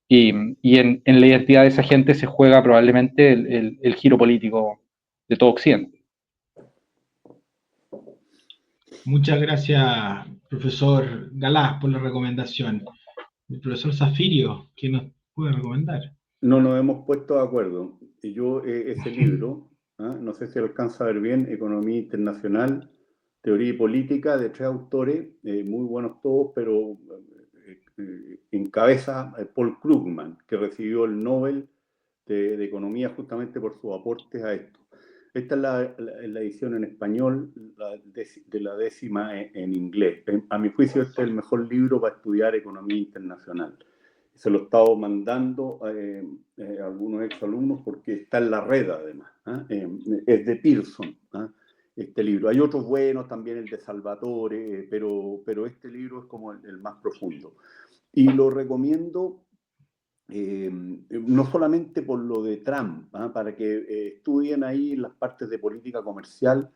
y en la identidad de esa gente se juega probablemente el giro político de todo Occidente. Muchas gracias, profesor Galás, por la recomendación. El profesor Zafirio, ¿qué nos puede recomendar? No nos hemos puesto de acuerdo. Y yo, ese libro, no sé si alcanza a ver bien, Economía Internacional, Teoría y Política, de 3 autores, muy buenos todos, pero encabeza Paul Krugman, que recibió el Nobel de Economía justamente por sus aportes a esto. Esta es la edición en español, de la 10ª en inglés. A mi juicio, este es el mejor libro para estudiar economía internacional. Se lo he estado mandando a algunos exalumnos porque está en la red además. Es de Pearson, este libro. Hay otros buenos, también el de Salvatore, pero este libro es como el más profundo. Y lo recomiendo no solamente por lo de Trump, para que estudien ahí las partes de política comercial,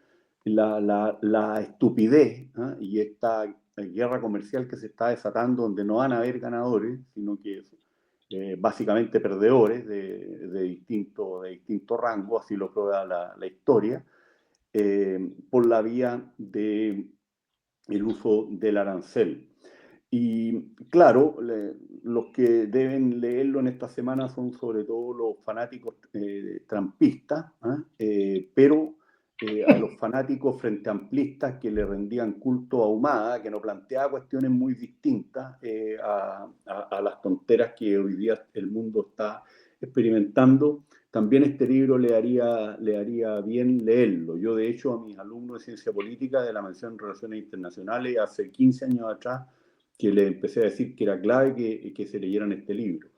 la estupidez y esta guerra comercial que se está desatando, donde no van a haber ganadores, sino que básicamente perdedores de distinto rango, así lo prueba la historia, por la vía del uso del arancel. Y claro, los que deben leerlo en esta semana son sobre todo los fanáticos trumpistas, pero a los fanáticos frente amplistas que le rendían culto a Humada, que no planteaba cuestiones muy distintas a las tonteras que hoy día el mundo está experimentando, también este libro le haría bien leerlo. Yo, de hecho, a mis alumnos de Ciencia Política de la Mención en Relaciones Internacionales, hace 15 años atrás, que les empecé a decir que era clave que se leyeran este libro.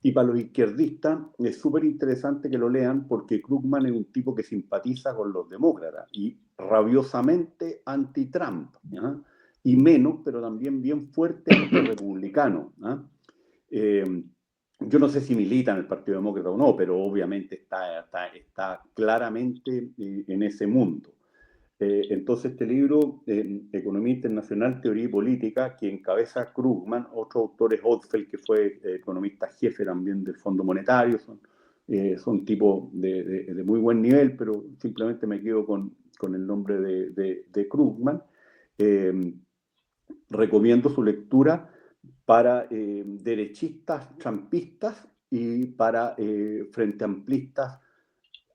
Y para los izquierdistas es súper interesante que lo lean porque Krugman es un tipo que simpatiza con los demócratas y rabiosamente anti-Trump, ¿ya? Y menos, pero también bien fuerte anti-republicano, ¿ya? Yo no sé si milita en el Partido Demócrata o no, pero obviamente está claramente en ese mundo. Entonces este libro, Economía Internacional, Teoría y Política, que encabeza Krugman, otro autor es Odfeld, que fue economista jefe también del Fondo Monetario, son tipos de muy buen nivel, pero simplemente me quedo con el nombre de Krugman. Recomiendo su lectura para derechistas, trumpistas y para frente amplistas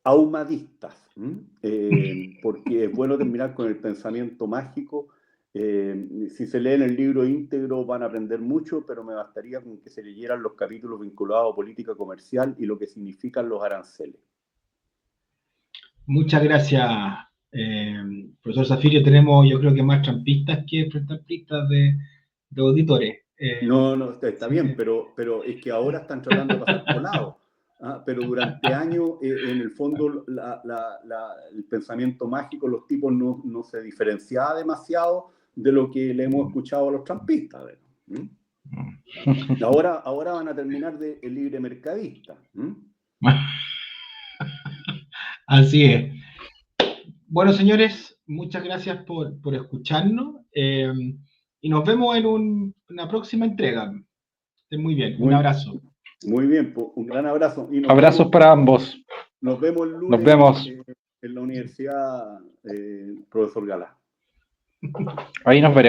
ahumadistas, porque es bueno terminar con el pensamiento mágico. Si se leen el libro íntegro van a aprender mucho, pero me bastaría con que se leyeran los capítulos vinculados a política comercial y lo que significan los aranceles. Muchas gracias, profesor Zafirio. Tenemos, yo creo que más trampistas que frente amplistas de auditores. No, está bien, pero es que ahora están tratando de pasar colados. Pero durante años, en el fondo, el pensamiento mágico, los tipos no se diferenciaba demasiado de lo que le hemos escuchado a los trampistas. Ahora van a terminar de el libre mercadista. Así es. Bueno, señores, muchas gracias por escucharnos y nos vemos en una próxima entrega. Estén muy bien. Un abrazo. Muy bien, pues, un gran abrazo. Y Abrazos para ambos. Nos vemos el lunes. Nos vemos. En la universidad, profesor Galá. Ahí nos veremos.